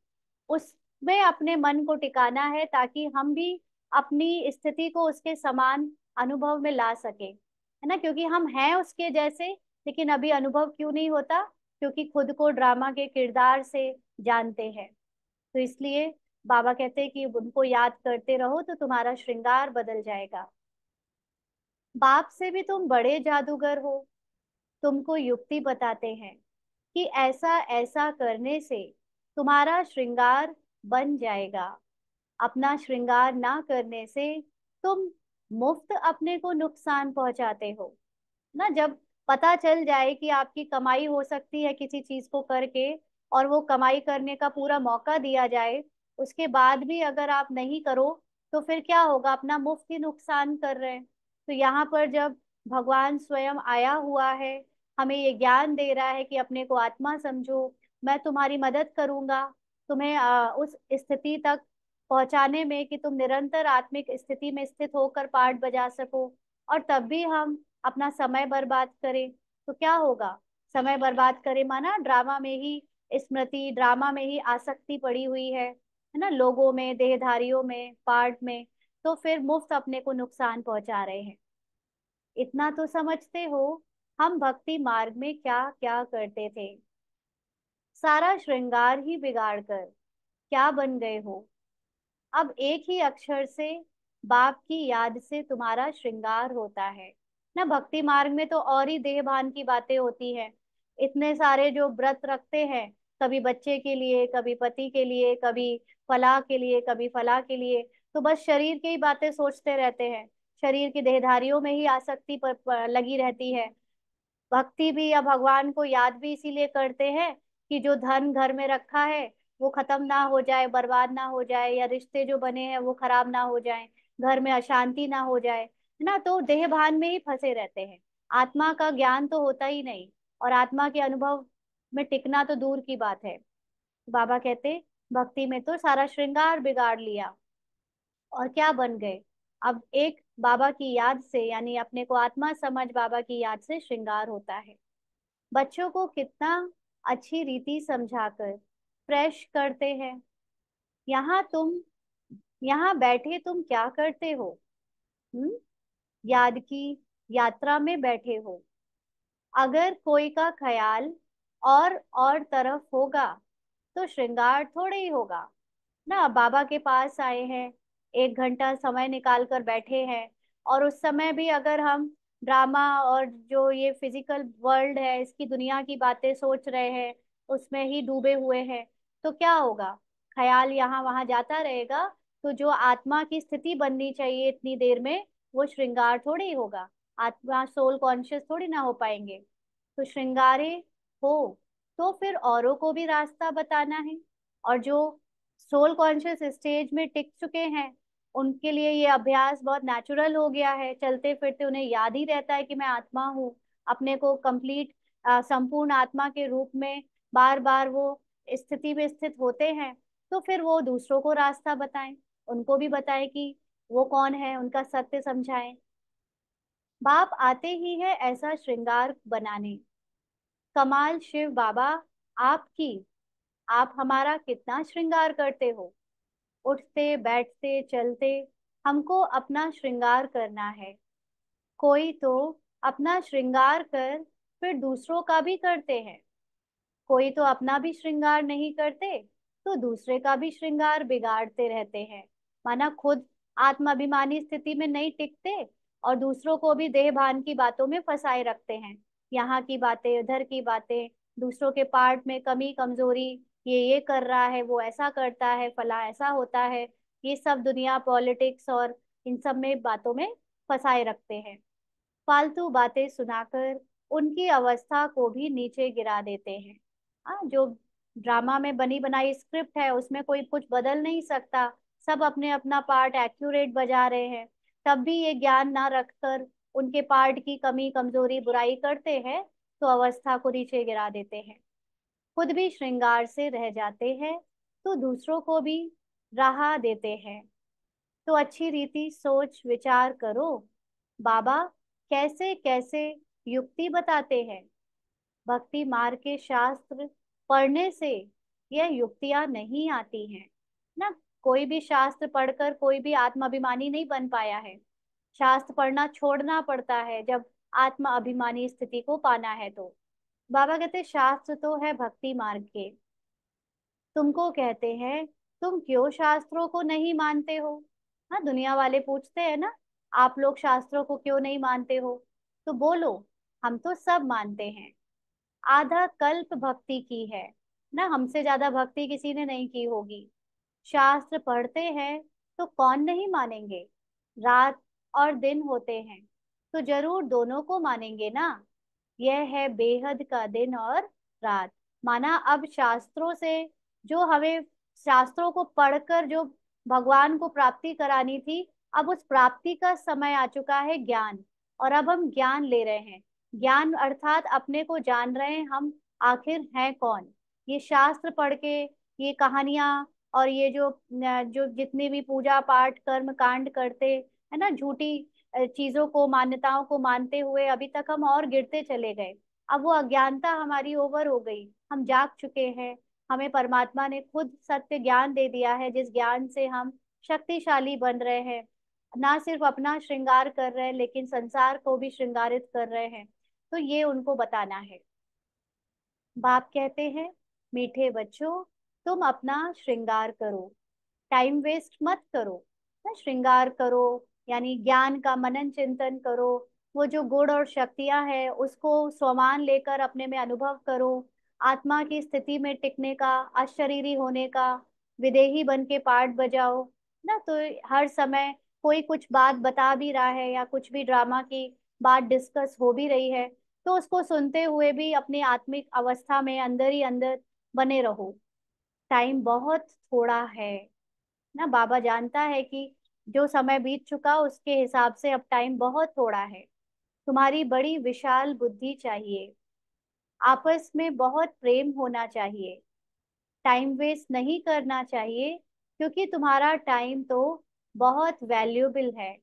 उसमें अपने मन को टिकाना है, ताकि हम भी अपनी स्थिति को उसके समान अनुभव में ला सके, है ना। क्योंकि हम हैं उसके जैसे, लेकिन अभी अनुभव क्यों नहीं होता? क्योंकि खुद को ड्रामा के किरदार से जानते हैं। तो इसलिए बाबा कहते हैं कि उनको याद करते रहो, तो तुम्हारा श्रृंगार बदल जाएगा। बाप से भी तुम बड़े जादूगर हो, तुमको युक्ति बताते हैं कि ऐसा ऐसा करने से तुम्हारा श्रृंगार बन जाएगा। अपना श्रृंगार ना करने से तुम मुफ्त अपने को नुकसान पहुंचाते हो ना। जब पता चल जाए कि आपकी कमाई हो सकती है किसी चीज को करके, और वो कमाई करने का पूरा मौका दिया जाए, उसके बाद भी अगर आप नहीं करो, तो फिर क्या होगा? अपना मुफ्त ही नुकसान कर रहे हैं। तो यहाँ पर जब भगवान स्वयं आया हुआ है, हमें ये ज्ञान दे रहा है कि अपने को आत्मा समझो, मैं तुम्हारी मदद करूंगा, तुम्हें उस स्थिति तक पहुंचाने में कि तुम निरंतर आत्मिक स्थिति में स्थित होकर पाठ बजा सको। और तब भी हम अपना समय बर्बाद करें, तो क्या होगा? समय बर्बाद करें माना ड्रामा में ही स्मृति, ड्रामा में ही आसक्ति पड़ी हुई है ना, लोगों में, देहधारियों में, पार्ट में। तो फिर मुफ्त अपने को नुकसान पहुंचा रहे हैं। इतना तो समझते हो हम भक्ति मार्ग में क्या क्या करते थे। सारा श्रृंगार ही बिगाड़ कर क्या बन गए हो। अब एक ही अक्षर से, बाप की याद से तुम्हारा श्रृंगार होता है ना। भक्ति मार्ग में तो और ही देह भान की बातें होती हैं। इतने सारे जो व्रत रखते हैं, कभी बच्चे के लिए, कभी पति के लिए, कभी फलाह के लिए, कभी फलाह के लिए, तो बस शरीर की ही बातें सोचते रहते हैं। शरीर की देहधारियों में ही आसक्ति पर लगी रहती है। भक्ति भी या भगवान को याद भी इसीलिए करते हैं कि जो धन घर में रखा है वो खत्म ना हो जाए, बर्बाद ना हो जाए, या रिश्ते जो बने हैं वो खराब ना हो जाए, घर में अशांति ना हो जाए। है ना। तो देह भान में ही फंसे रहते हैं, आत्मा का ज्ञान तो होता ही नहीं, और आत्मा के अनुभव में टिकना तो दूर की बात है। बाबा कहते भक्ति में तो सारा श्रृंगार बिगाड़ लिया, और क्या बन गए। अब एक बाबा की याद से, यानी अपने को आत्मा समझ बाबा की याद से श्रृंगार होता है। बच्चों को कितना अच्छी रीति समझाकर फ्रेश करते हैं। यहाँ तुम, यहाँ बैठे तुम क्या करते हो? हम्म, याद की यात्रा में बैठे हो। अगर कोई का ख्याल और तरफ होगा तो श्रृंगार थोड़े ही होगा ना। बाबा के पास आए हैं, 1 घंटा समय निकाल कर बैठे हैं, और उस समय भी अगर हम ड्रामा और जो ये फिजिकल वर्ल्ड है इसकी दुनिया की बातें सोच रहे हैं, उसमें ही डूबे हुए हैं, तो क्या होगा? ख्याल यहाँ वहां जाता रहेगा। तो जो आत्मा की स्थिति बननी चाहिए इतनी देर में, वो श्रृंगार थोड़ी ही होगा। आत्मा सोल कॉन्शियस थोड़ी ना हो पाएंगे। तो श्रृंगारे हो तो फिर औरों को भी रास्ता बताना है। और जो सोल कॉन्शियस स्टेज में टिक चुके हैं, उनके लिए ये अभ्यास बहुत नेचुरल हो गया है। चलते फिरते उन्हें याद ही रहता है कि मैं आत्मा हूँ, अपने को कंप्लीट संपूर्ण आत्मा के रूप में बार बार वो स्थिति में स्थित होते हैं। तो फिर वो दूसरों को रास्ता बताएं, उनको भी बताएं कि वो कौन है, उनका सत्य समझाएं। बाप आते ही है ऐसा श्रृंगार बनाने। कमाल शिव बाबा आपकी, आप हमारा कितना श्रृंगार करते हो। उठते बैठते चलते हमको अपना श्रृंगार करना है। कोई तो अपना श्रृंगार कर फिर दूसरों का भी करते हैं, कोई तो अपना भी श्रृंगार नहीं करते तो दूसरे का भी श्रृंगार बिगाड़ते रहते हैं। माना खुद आत्माभिमानी स्थिति में नहीं टिकते, और दूसरों को भी देह भान की बातों में फंसाए रखते हैं। यहाँ की बातें, उधर की बातें, दूसरों के पार्ट में कमी कमजोरी, ये कर रहा है, वो ऐसा करता है, फला ऐसा होता है, ये सब दुनिया पॉलिटिक्स और इन सब में बातों में फंसाए रखते हैं। फालतू बातें सुनाकर उनकी अवस्था को भी नीचे गिरा देते हैं। हाँ, जो ड्रामा में बनी बनाई स्क्रिप्ट है उसमें कोई कुछ बदल नहीं सकता, सब अपने अपना पार्ट एक्यूरेट बजा रहे हैं। तब भी ये ज्ञान ना रखकर उनके पार्ट की कमी कमजोरी बुराई करते हैं, तो अवस्था को नीचे गिरा देते हैं। खुद भी श्रृंगार से रह जाते हैं तो दूसरों को भी राह देते हैं। तो अच्छी रीति सोच विचार करो, बाबा कैसे कैसे युक्ति बताते हैं। भक्ति मार्ग के शास्त्र पढ़ने से यह युक्तियां नहीं आती हैं ना। कोई भी शास्त्र पढ़कर कोई भी आत्माभिमानी नहीं बन पाया है। शास्त्र पढ़ना छोड़ना पड़ता है जब आत्मा अभिमानी स्थिति को पाना है। तो बाबा कहते शास्त्र तो है भक्ति मार्ग के, तुमको कहते हैं तुम क्यों शास्त्रों को नहीं मानते हो। हाँ, दुनिया वाले पूछते हैं ना, आप लोग शास्त्रों को क्यों नहीं मानते हो, तो बोलो हम तो सब मानते हैं। आधा कल्प भक्ति की है ना, हमसे ज्यादा भक्ति किसी ने नहीं की होगी। शास्त्र पढ़ते हैं तो कौन नहीं मानेंगे। रात और दिन होते हैं तो जरूर दोनों को मानेंगे ना। यह है बेहद का दिन और रात। माना अब शास्त्रों से, जो हमें शास्त्रों को पढ़कर जो भगवान को प्राप्ति करानी थी, अब उस प्राप्ति का समय आ चुका है ज्ञान। और अब हम ज्ञान ले रहे हैं। ज्ञान अर्थात अपने को जान रहे हैं हम आखिर हैं कौन। ये शास्त्र पढ़ के, ये कहानियां और ये जो जितनी भी पूजा पाठ कर्म कांड करते है ना, झूठी चीजों को मान्यताओं को मानते हुए अभी तक हम और गिरते चले गए। अब वो अज्ञानता हमारी ओवर हो गई, हम जाग चुके हैं। हमें परमात्मा ने खुद सत्य ज्ञान दे दिया है, जिस ज्ञान से हम शक्तिशाली बन रहे हैं। ना सिर्फ अपना श्रृंगार कर रहे हैं लेकिन संसार को भी श्रृंगारित कर रहे हैं। तो ये उनको बताना है। बाप कहते हैं मीठे बच्चों, तुम अपना श्रृंगार करो, टाइम वेस्ट मत करो। ना श्रृंगार करो यानी ज्ञान का मनन चिंतन करो। वो जो गुण और शक्तियां हैं उसको स्वमान लेकर अपने में अनुभव करो। आत्मा की स्थिति में टिकने का, अशरीरी होने का, विदेही बन के पाठ बजाओ ना। तो हर समय कोई कुछ बात बता भी रहा है या कुछ भी ड्रामा की बात डिस्कस हो भी रही है, तो उसको सुनते हुए भी अपनी आत्मिक अवस्था में अंदर ही अंदर बने रहो। टाइम बहुत थोड़ा है ना। बाबा जानता है कि जो समय बीत चुका उसके हिसाब से अब टाइम बहुत थोड़ा है। तुम्हारी बड़ी विशाल बुद्धि चाहिए। आपस में बहुत प्रेम होना चाहिए। टाइम वेस्ट नहीं करना चाहिए, क्योंकि तुम्हारा टाइम तो बहुत वैल्यूएबल है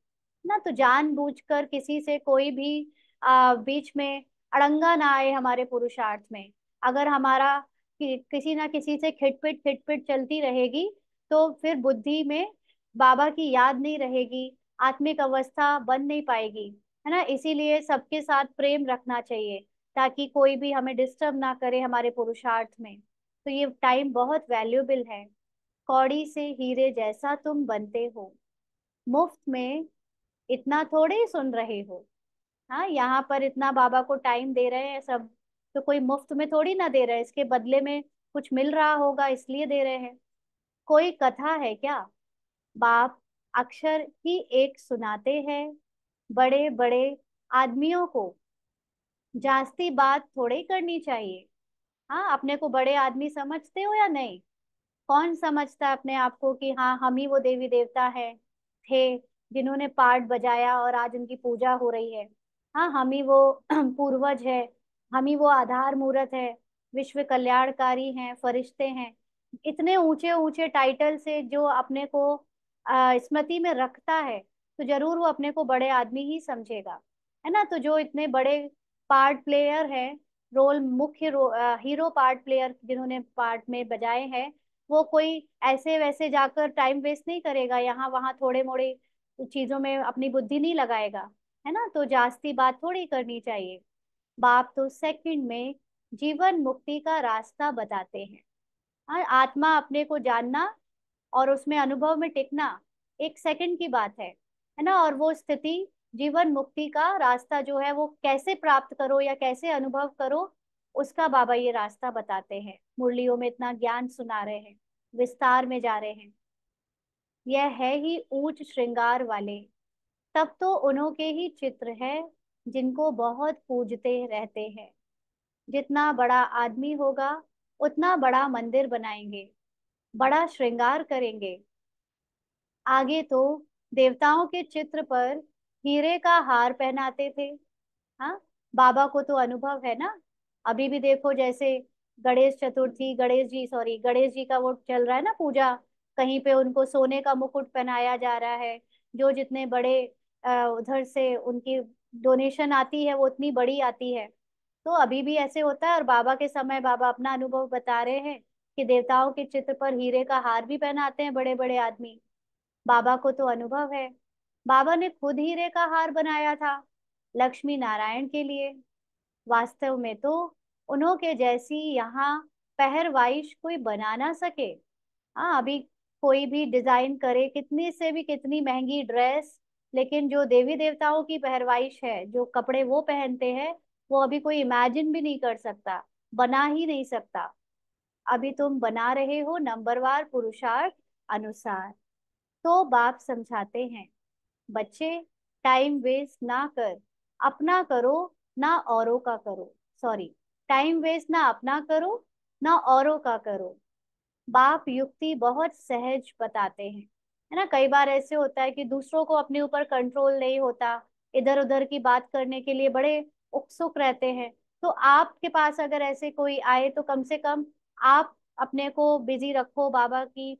ना। तो जानबूझकर किसी से कोई भी बीच में अड़ंगा ना आए हमारे पुरुषार्थ में। अगर हमारा किसी ना किसी से खिटपिट खिटपिट चलती रहेगी, तो फिर बुद्धि में बाबा की याद नहीं रहेगी, आत्मिक अवस्था बन नहीं पाएगी, है ना। इसीलिए सबके साथ प्रेम रखना चाहिए, ताकि कोई भी हमें डिस्टर्ब ना करे हमारे पुरुषार्थ में। तो ये टाइम बहुत वैल्यूएबल है। कौड़ी से हीरे जैसा तुम बनते हो। मुफ्त में इतना थोड़े ही सुन रहे हो। हाँ, यहाँ पर इतना बाबा को टाइम दे रहे हैं सब, तो कोई मुफ्त में थोड़ी ना दे रहे हैं, इसके बदले में कुछ मिल रहा होगा इसलिए दे रहे हैं। कोई कथा है क्या? बाप अक्षर ही एक सुनाते हैं बड़े बड़े आदमियों को। जास्ती बात थोड़े ही करनी चाहिए। हाँ, अपने को बड़े आदमी समझते हो या नहीं? कौन समझता है अपने आप को कि हाँ हम ही वो देवी देवता है थे जिन्होंने पार्ट बजाया और आज उनकी पूजा हो रही है। हाँ, हम ही वो पूर्वज है, हम ही वो आधार मूर्त है, विश्व कल्याणकारी हैं, फरिश्ते हैं। इतने ऊंचे ऊंचे टाइटल से जो अपने को स्मृति में रखता है, तो जरूर वो अपने को बड़े आदमी ही समझेगा, है ना। तो जो इतने बड़े पार्ट प्लेयर है, हीरो पार्ट प्लेयर जिन्होंने पार्ट में बजाए हैं, वो कोई ऐसे वैसे जाकर टाइम वेस्ट नहीं करेगा, यहाँ वहां थोड़े मोड़े चीजों में अपनी बुद्धि नहीं लगाएगा, है ना। तो जास्ती बात थोड़ी करनी चाहिए। बाप तो सेकंड में जीवन मुक्ति का रास्ता बताते हैं। हाँ, आत्मा अपने को जानना और उसमें अनुभव में टिकना एक सेकंड की बात है ना। और वो स्थिति, जीवन मुक्ति का रास्ता जो है वो कैसे प्राप्त करो या कैसे अनुभव करो, उसका बाबा ये रास्ता बताते हैं। मुरलियों में इतना ज्ञान सुना रहे हैं, विस्तार में जा रहे हैं। यह है ही ऊंच श्रृंगार वाले। तब तो उन्हों के ही चित्र है जिनको बहुत पूजते रहते हैं। जितना बड़ा आदमी होगा उतना बड़ा मंदिर बनाएंगे, बड़ा श्रृंगार करेंगे। आगे तो देवताओं के चित्र पर हीरे का हार पहनाते थे। हाँ, बाबा को तो अनुभव है ना। अभी भी देखो, जैसे गणेश चतुर्थी, गणेश जी का वो चल रहा है ना पूजा, कहीं पे उनको सोने का मुकुट पहनाया जा रहा है। जो जितने बड़े उधर से उनकी डोनेशन आती है वो उतनी बड़ी आती है। तो अभी भी ऐसे होता है। और बाबा के समय बाबा अपना अनुभव बता रहे हैं कि देवताओं के चित्र पर हीरे का हार भी पहनाते हैं बड़े बड़े आदमी। बाबा को तो अनुभव है। बाबा ने खुद हीरे का हार बनाया था लक्ष्मी नारायण के लिए। वास्तव में तो उन्हों के जैसी यहाँ पहरवाइश कोई बना ना सके। हाँ, अभी कोई भी डिजाइन करे कितनी से भी कितनी महंगी ड्रेस, लेकिन जो देवी देवताओं की पहरवाइश है, जो कपड़े वो पहनते हैं, वो अभी कोई इमेजिन भी नहीं कर सकता, बना ही नहीं सकता। अभी तुम बना रहे हो नंबरवार पुरुषार्थ अनुसार। तो बाप समझाते हैं, बच्चे टाइम वेस्ट ना कर, अपना करो ना औरों का करो। सॉरी, टाइम वेस्ट ना अपना करो ना औरों का करो। बाप युक्ति बहुत सहज बताते हैं, है ना। कई बार ऐसे होता है कि दूसरों को अपने ऊपर कंट्रोल नहीं होता, इधर उधर की बात करने के लिए बड़े उत्सुक रहते हैं। तो आपके पास अगर ऐसे कोई आए, तो कम से कम आप अपने को बिजी रखो बाबा की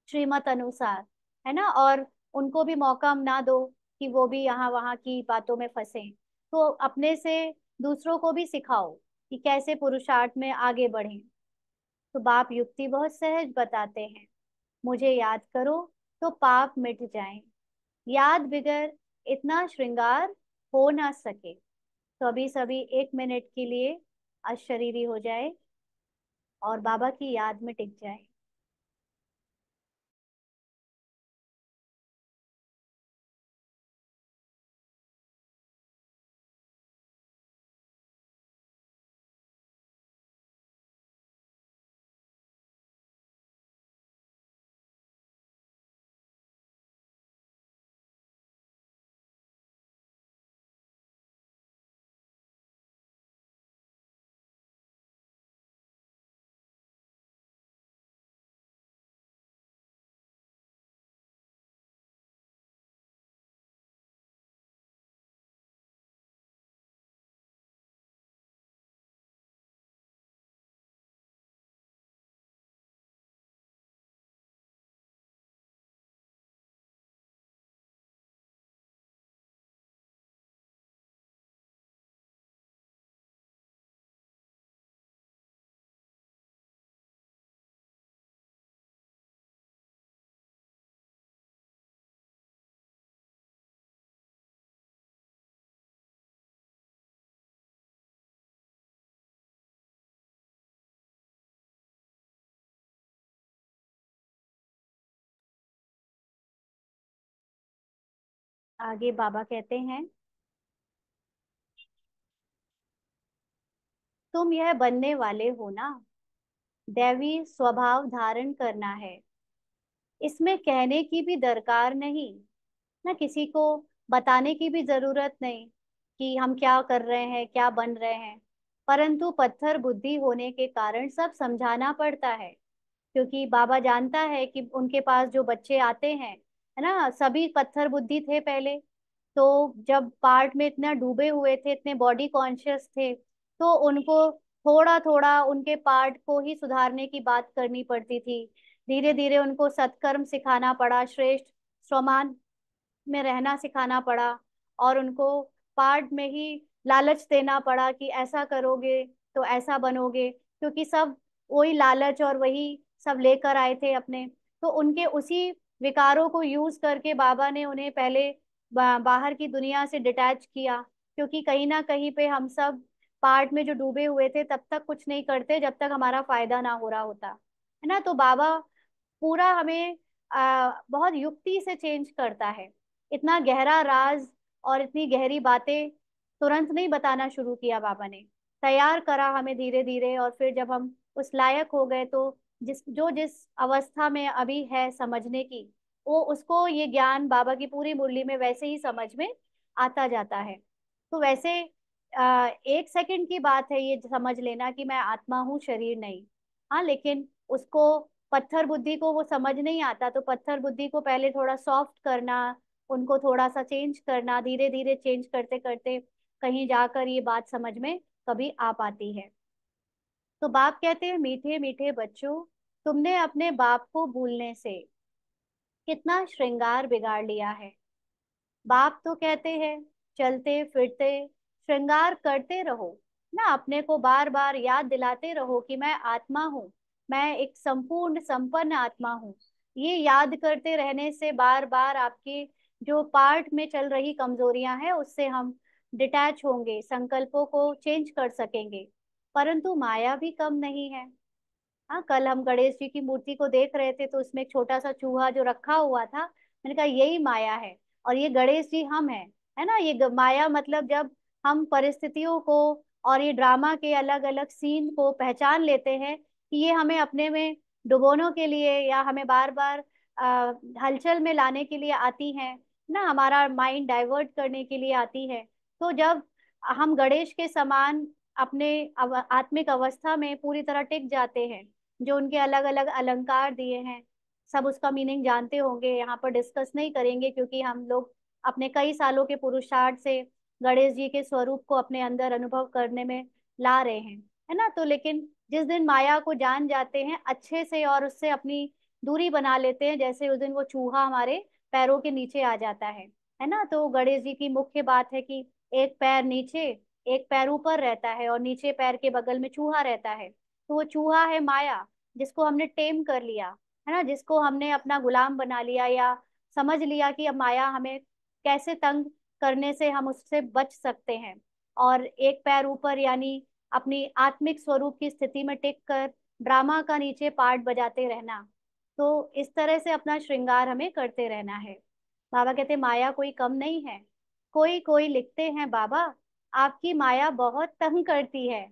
श्रीमत अनुसार, है ना। और उनको भी मौका ना दो कि वो भी यहाँ वहाँ की बातों में फंसे। तो अपने से दूसरों को भी सिखाओ कि कैसे पुरुषार्थ में आगे बढ़ें। तो बाप युक्ति बहुत सहज बताते हैं। मुझे याद करो तो पाप मिट जाएं। याद बिगर इतना श्रृंगार हो ना सके। तो अभी सभी 1 मिनट के लिए अशरीरी हो जाए और बाबा की याद में टिक जाए। आगे बाबा कहते हैं, तुम यह बनने वाले हो ना, दैवी स्वभाव धारण करना है। इसमें कहने की भी दरकार नहीं, ना किसी को बताने की भी जरूरत नहीं कि हम क्या कर रहे हैं, क्या बन रहे हैं। परंतु पत्थर बुद्धि होने के कारण सब समझाना पड़ता है, क्योंकि बाबा जानता है कि उनके पास जो बच्चे आते हैं, है ना, सभी पत्थर बुद्धि थे पहले। तो जब पार्ट में इतना डूबे हुए थे, इतने बॉडी कॉन्शियस थे, तो उनको थोड़ा थोड़ा उनके पार्ट को ही सुधारने की बात करनी पड़ती थी। धीरे धीरे उनको सत्कर्म सिखाना पड़ा, श्रेष्ठ स्वमान में रहना सिखाना पड़ा, और उनको पार्ट में ही लालच देना पड़ा कि ऐसा करोगे तो ऐसा बनोगे, क्योंकि सब वही लालच और वही सब लेकर आए थे अपने। तो उनके उसी विकारों को यूज करके बाबा ने उन्हें पहले बाहर की दुनिया से डिटैच किया, क्योंकि कहीं ना कहीं पे हम सब पार्ट में जो डूबे हुए थे तब तक कुछ नहीं करते जब तक हमारा फायदा ना हो रहा होता, है ना। तो बाबा पूरा हमें बहुत युक्ति से चेंज करता है। इतना गहरा राज और इतनी गहरी बातें तुरंत नहीं बताना शुरू किया बाबा ने, तैयार करा हमें धीरे धीरे। और फिर जब हम उस लायक हो गए, तो जिस अवस्था में अभी है समझने की, वो उसको ये ज्ञान बाबा की पूरी मुरली में वैसे ही समझ में आता जाता है। तो वैसे एक सेकंड की बात है ये समझ लेना कि मैं आत्मा हूँ, शरीर नहीं। हाँ, लेकिन उसको, पत्थर बुद्धि को वो समझ नहीं आता, तो पत्थर बुद्धि को पहले थोड़ा सॉफ्ट करना, उनको थोड़ा सा चेंज करना, धीरे धीरे चेंज करते करते कहीं जाकर ये बात समझ में कभी आ पाती है। तो बाप कहते हैं, मीठे मीठे बच्चों, तुमने अपने बाप को भूलने से कितना श्रृंगार बिगाड़ लिया है। बाप तो कहते हैं, चलते फिरते श्रृंगार करते रहो ना, अपने को बार बार याद दिलाते रहो कि मैं आत्मा हूँ, मैं एक संपूर्ण संपन्न आत्मा हूँ। ये याद करते रहने से बार बार आपकी जो पार्ट में चल रही कमजोरियां हैं उससे हम डिटैच होंगे, संकल्पों को चेंज कर सकेंगे। परंतु माया भी कम नहीं है। हाँ, कल हम गणेश जी की मूर्ति को देख रहे थे, तो उसमें एक छोटा सा चूहा जो रखा हुआ था, मैंने कहा यही माया है, और ये गणेश जी हम हैं, है ना। ये माया मतलब जब हम परिस्थितियों को और ये ड्रामा के अलग अलग सीन को पहचान लेते हैं कि ये हमें अपने में डुबोने के लिए या हमें बार बार हलचल में लाने के लिए आती हैं ना, हमारा माइंड डाइवर्ट करने के लिए आती है। तो जब हम गणेश के समान अपने आत्मिक अवस्था में पूरी तरह टिक जाते हैं, जो उनके अलग अलग अलंकार दिए हैं, सब उसका मीनिंग जानते होंगे, यहाँ पर डिस्कस नहीं करेंगे, क्योंकि हम लोग अपने कई सालों के पुरुषार्थ से गणेश जी के स्वरूप को अपने अंदर अनुभव करने में ला रहे हैं, है ना। तो लेकिन जिस दिन माया को जान जाते हैं अच्छे से और उससे अपनी दूरी बना लेते हैं, जैसे उस दिन वो चूहा हमारे पैरों के नीचे आ जाता है ना। तो गणेश जी की मुख्य बात है कि एक पैर नीचे, एक पैर ऊपर रहता है, और नीचे पैर के बगल में चूहा रहता है। तो वो चूहा है माया, जिसको हमने टेम कर लिया, है ना, जिसको हमने अपना गुलाम बना लिया, या समझ लिया कि अब माया हमें कैसे तंग करने से हम उससे बच सकते हैं। और एक पैर ऊपर यानी अपनी आत्मिक स्वरूप की स्थिति में टिक कर ड्रामा का नीचे पार्ट बजाते रहना। तो इस तरह से अपना श्रृंगार हमें करते रहना है। बाबा कहते माया कोई कम नहीं है। कोई कोई लिखते हैं, बाबा आपकी माया बहुत तंग करती है।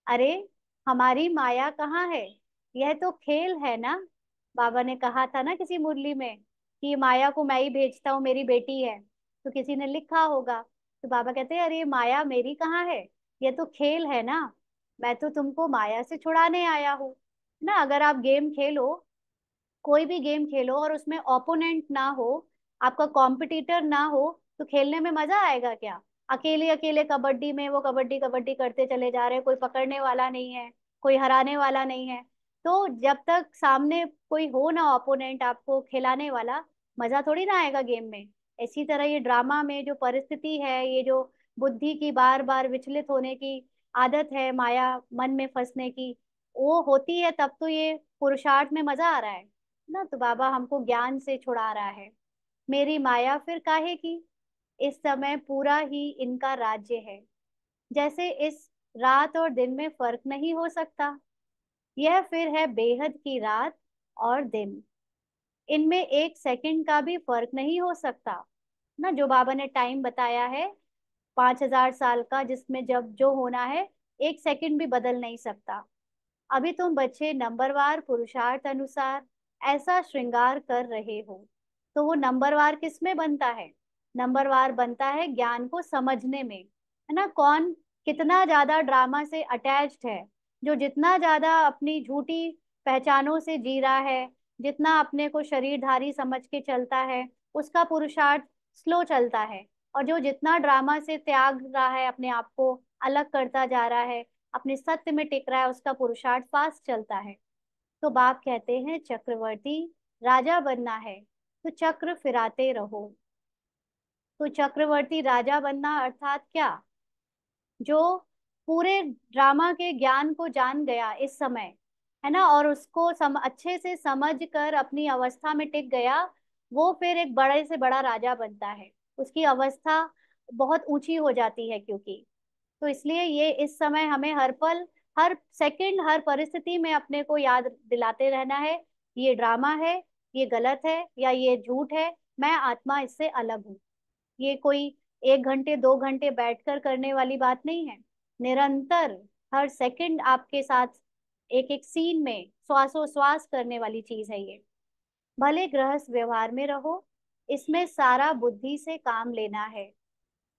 अरे, हमारी माया कहाँ है, यह तो खेल है ना। बाबा ने कहा था ना किसी मुरली में कि माया को मैं ही भेजता हूँ, मेरी बेटी है, तो किसी ने लिखा होगा। तो बाबा कहते हैं, अरे माया मेरी कहाँ है, यह तो खेल है ना। मैं तो तुमको माया से छुड़ाने आया हूँ ना। अगर आप गेम खेलो, कोई भी गेम खेलो, और उसमें ओपोनेंट ना हो, आपका कॉम्पिटिटर ना हो, तो खेलने में मजा आएगा क्या। अकेले अकेले कबड्डी में वो कबड्डी कबड्डी करते चले जा रहे हैं, कोई पकड़ने वाला नहीं है, कोई हराने वाला नहीं है। तो जब तक सामने कोई हो ना ओपोनेंट आपको खिलाने वाला, मजा थोड़ी ना आएगा गेम में। इसी तरह ये ड्रामा में जो परिस्थिति है, ये जो बुद्धि की बार बार विचलित होने की आदत है, माया मन में फंसने की, वो होती है तब तो ये पुरुषार्थ में मजा आ रहा है ना। तो बाबा हमको ज्ञान से छुड़ा रहा है। मेरी माया फिर काहे की, इस समय पूरा ही इनका राज्य है। जैसे इस रात और दिन में फर्क नहीं हो सकता, यह फिर है बेहद की रात और दिन, इनमें एक सेकंड का भी फर्क नहीं हो सकता। ना, जो बाबा ने टाइम बताया है 5,000 साल का, जिसमें जब जो होना है 1 सेकंड भी बदल नहीं सकता। अभी तुम बच्चे नंबरवार पुरुषार्थ अनुसार ऐसा श्रृंगार कर रहे हो, तो वो नंबरवार किस में बनता है? नंबरवार बनता है ज्ञान को समझने में, है ना। कौन कितना ज्यादा ड्रामा से अटैच्ड है, जो जितना ज्यादा अपनी झूठी पहचानों से जी रहा है, जितना अपने को शरीरधारी समझ के चलता है, उसका पुरुषार्थ स्लो चलता है। और जो जितना ड्रामा से त्याग रहा है, अपने आप को अलग करता जा रहा है, अपने सत्य में टिक रहा है, उसका पुरुषार्थ फास्ट चलता है। तो बाप कहते हैं चक्रवर्ती राजा बनना है तो चक्र फिराते रहो। तो चक्रवर्ती राजा बनना अर्थात क्या? जो पूरे ड्रामा के ज्ञान को जान गया इस समय, है ना, और उसको अच्छे से समझ कर अपनी अवस्था में टिक गया, वो फिर एक बड़े से बड़ा राजा बनता है। उसकी अवस्था बहुत ऊंची हो जाती है, क्योंकि तो इसलिए ये इस समय हमें हर पल, हर सेकंड, हर परिस्थिति में अपने को याद दिलाते रहना है, ये ड्रामा है, ये गलत है, या ये झूठ है, मैं आत्मा इससे अलग हूँ। ये कोई 1 घंटे 2 घंटे बैठकर करने वाली बात नहीं है। निरंतर हर सेकंड आपके साथ एक एक सीन में श्वासोश्वास करने वाली चीज है ये। भले गृहस्थ व्यवहार में रहो, इसमें सारा बुद्धि से काम लेना है।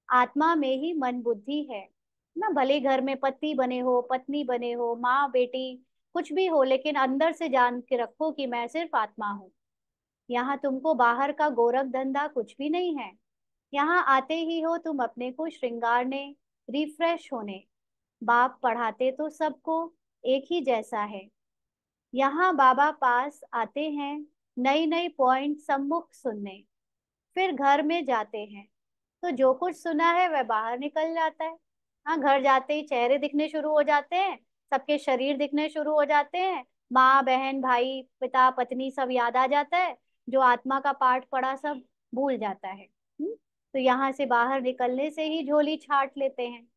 आत्मा में ही मन बुद्धि है ना। भले घर में पति बने हो, पत्नी बने हो, माँ बेटी कुछ भी हो, लेकिन अंदर से जान के रखो कि मैं सिर्फ आत्मा हूँ। यहाँ तुमको बाहर का गोरख धंधा कुछ भी नहीं है। यहाँ आते ही हो तुम अपने को श्रृंगारने, रिफ्रेश होने। बाप पढ़ाते तो सबको एक ही जैसा है। यहाँ बाबा पास आते हैं नई नई पॉइंट सम्मुख सुनने, फिर घर में जाते हैं तो जो कुछ सुना है वह बाहर निकल जाता है। हाँ, घर जाते ही चेहरे दिखने शुरू हो जाते हैं, सबके शरीर दिखने शुरू हो जाते हैं, माँ बहन भाई पिता पत्नी सब याद आ जाता है। जो आत्मा का पाठ पढ़ा सब भूल जाता है। तो यहाँ से बाहर निकलने से ही झोली छाट लेते हैं।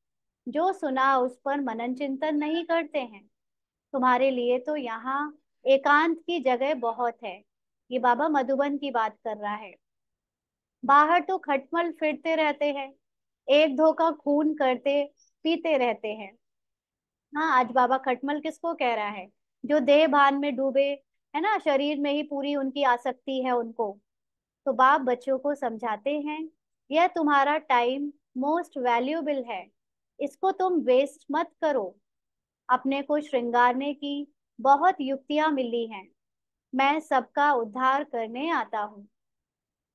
जो सुना उस पर मनन चिंतन नहीं करते हैं। तुम्हारे लिए तो यहाँ एकांत की जगह बहुत है। ये बाबा मधुबन की बात कर रहा है। बाहर तो खटमल फिरते रहते हैं, एक धोखा खून करते पीते रहते हैं। हाँ, आज बाबा खटमल किसको कह रहा है? जो देह भान में डूबे, है ना, शरीर में ही पूरी उनकी आसक्ति है उनको। तो बाप बच्चों को समझाते हैं, यह तुम्हारा टाइम मोस्ट वैल्यूएबल है, इसको तुम वेस्ट मत करो। अपने को श्रृंगारने की बहुत युक्तियां मिली हैं। मैं सबका उद्धार करने आता हूँ।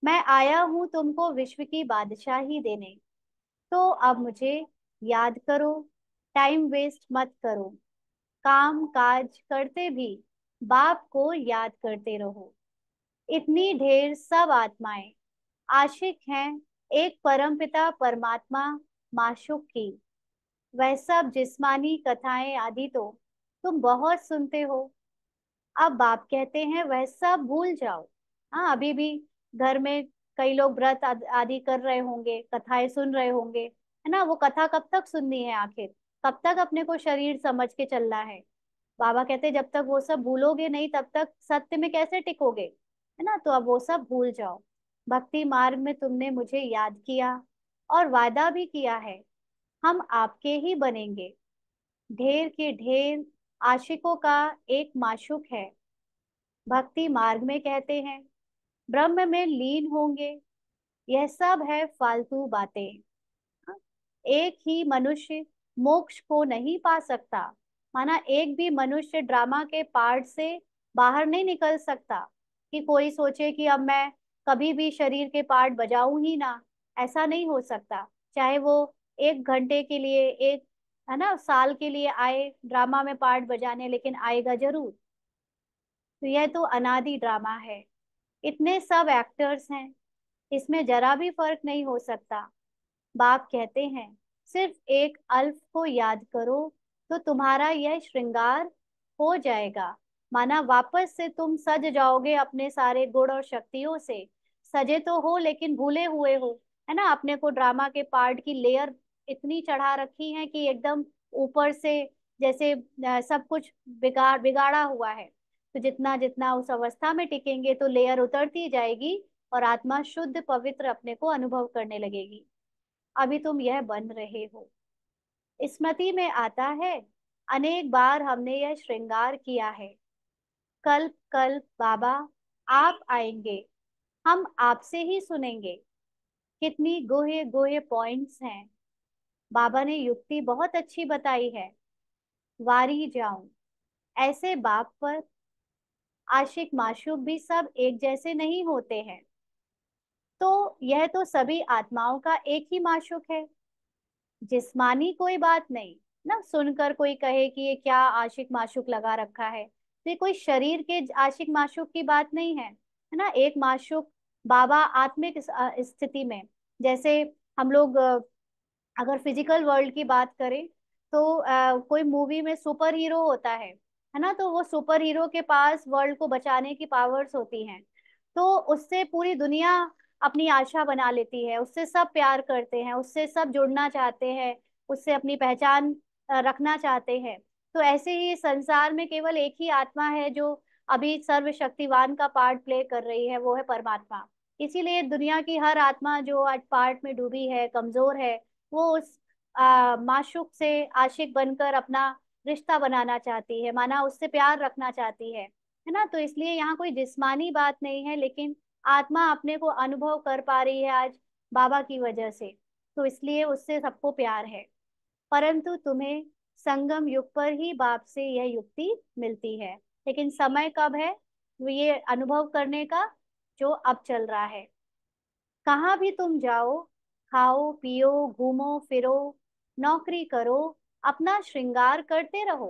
मैं आया हूँ तुमको विश्व की बादशाही देने। तो अब मुझे याद करो, टाइम वेस्ट मत करो। काम काज करते भी बाप को याद करते रहो। इतनी ढेर सब आत्माएं आशिक हैं एक परमपिता परमात्मा माशूक की। वह सब जिस्मानी कथाएं आदि तो तुम बहुत सुनते हो। अब बाप कहते हैं वह सब भूल जाओ। हाँ, अभी भी घर में कई लोग व्रत आदि कर रहे होंगे, कथाएं सुन रहे होंगे, है ना। वो कथा कब तक सुननी है आखिर? कब तक अपने को शरीर समझ के चलना है? बाबा कहते हैं जब तक वो सब भूलोगे नहीं तब तक सत्य में कैसे टिकोगे, है ना। तो अब वो सब भूल जाओ। भक्ति मार्ग में तुमने मुझे याद किया और वादा भी किया है, हम आपके ही बनेंगे। ढेर के ढेर आशिकों का एक माशूक है। भक्ति मार्ग में कहते हैं ब्रह्म में लीन होंगे। यह सब है फालतू बातें। हाँ, एक ही मनुष्य मोक्ष को नहीं पा सकता। माना एक भी मनुष्य ड्रामा के पार्ट से बाहर नहीं निकल सकता। कि कोई सोचे कि अब मैं कभी भी शरीर के पार्ट बजाऊं ही ना, ऐसा नहीं हो सकता। चाहे वो 1 घंटे के लिए, एक, है ना, साल के लिए आए ड्रामा में पार्ट बजाने, लेकिन आएगा जरूर। तो यह तो अनादि ड्रामा है। इतने सब एक्टर्स हैं, इसमें जरा भी फर्क नहीं हो सकता। बाप कहते हैं सिर्फ एक अल्फ को याद करो तो तुम्हारा यह श्रृंगार हो जाएगा। माना वापस से तुम सज जाओगे अपने सारे गुण और शक्तियों से। सजे तो हो लेकिन भूले हुए हो, है ना। अपने को ड्रामा के पार्ट की लेयर इतनी चढ़ा रखी है कि एकदम ऊपर से जैसे सब कुछ बिगाड़ा हुआ है। तो जितना जितना उस अवस्था में टिकेंगे तो लेयर उतरती जाएगी और आत्मा शुद्ध पवित्र अपने को अनुभव करने लगेगी। अभी तुम यह बन रहे हो। स्मृति में आता है, अनेक बार हमने यह श्रृंगार किया है। कल्प कल्प बाबा आप आएंगे, हम आपसे ही सुनेंगे। कितनी गोहे गोहे पॉइंट्स हैं। बाबा ने युक्ति बहुत अच्छी बताई है। वारी जाऊं, ऐसे बाप पर आशिक माशूक भी सब एक जैसे नहीं होते हैं। तो यह तो सभी आत्माओं का एक ही माशूक है, जिस्मानी कोई बात नहीं। ना सुनकर कोई कहे कि ये क्या आशिक माशूक लगा रखा है, तो ये कोई शरीर के आशिक माशूक की बात नहीं है ना। एक माशूक बाबा आत्मिक स्थिति में, जैसे हम लोग अगर फिजिकल वर्ल्ड की बात करें तो कोई मूवी में सुपर हीरो होता है ना, तो वो सुपर हीरो के पास वर्ल्ड को बचाने की पावर्स होती हैं। तो उससे पूरी दुनिया अपनी आशा बना लेती है, उससे सब प्यार करते हैं, उससे सब जुड़ना चाहते हैं, उससे अपनी पहचान रखना चाहते हैं। तो ऐसे ही संसार में केवल एक ही आत्मा है जो अभी सर्वशक्तिवान का पार्ट प्ले कर रही है, वो है परमात्मा। इसीलिए दुनिया की हर आत्मा जो आज पार्ट में डूबी है, कमजोर है, वो उस माशूक से आशिक बनकर अपना रिश्ता बनाना चाहती है, माना उससे प्यार रखना चाहती है ना। तो इसलिए यहाँ कोई जिस्मानी बात नहीं है, लेकिन आत्मा अपने को अनुभव कर पा रही है आज बाबा की वजह से, तो इसलिए उससे सबको प्यार है। परंतु तुम्हें संगम युग पर ही बाप से यह युक्ति मिलती है। लेकिन समय कब है वो ये अनुभव करने का, जो अब चल रहा है। कहाँ भी तुम जाओ, खाओ पियो घूमो फिरो, नौकरी करो, अपना श्रृंगार करते रहो,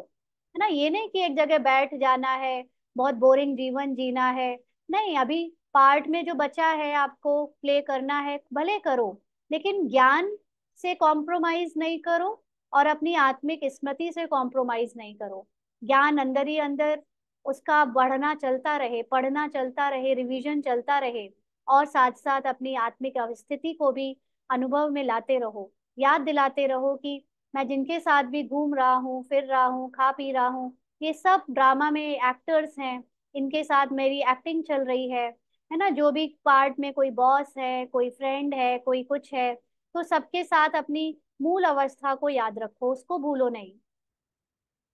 है ना। ये नहीं कि एक जगह बैठ जाना है, बहुत बोरिंग जीवन जीना है। नहीं, अभी पार्ट में जो बचा है आपको प्ले करना है, भले करो, लेकिन ज्ञान से कॉम्प्रोमाइज नहीं करो और अपनी आत्मिक स्मृति से कॉम्प्रोमाइज नहीं करो। ज्ञान अंदर ही अंदर उसका बढ़ना चलता रहे, पढ़ना चलता रहे, रिवीजन चलता रहे, और साथ साथ अपनी आत्मिक अवस्थिति को भी अनुभव में लाते रहो। याद दिलाते रहो कि मैं जिनके साथ भी घूम रहा हूँ, फिर रहा हूँ, खा पी रहा हूँ, ये सब ड्रामा में एक्टर्स हैं, इनके साथ मेरी एक्टिंग चल रही है ना। जो भी पार्ट में कोई बॉस है, कोई फ्रेंड है, कोई कुछ है, तो सबके साथ अपनी मूल अवस्था को याद रखो, उसको भूलो नहीं।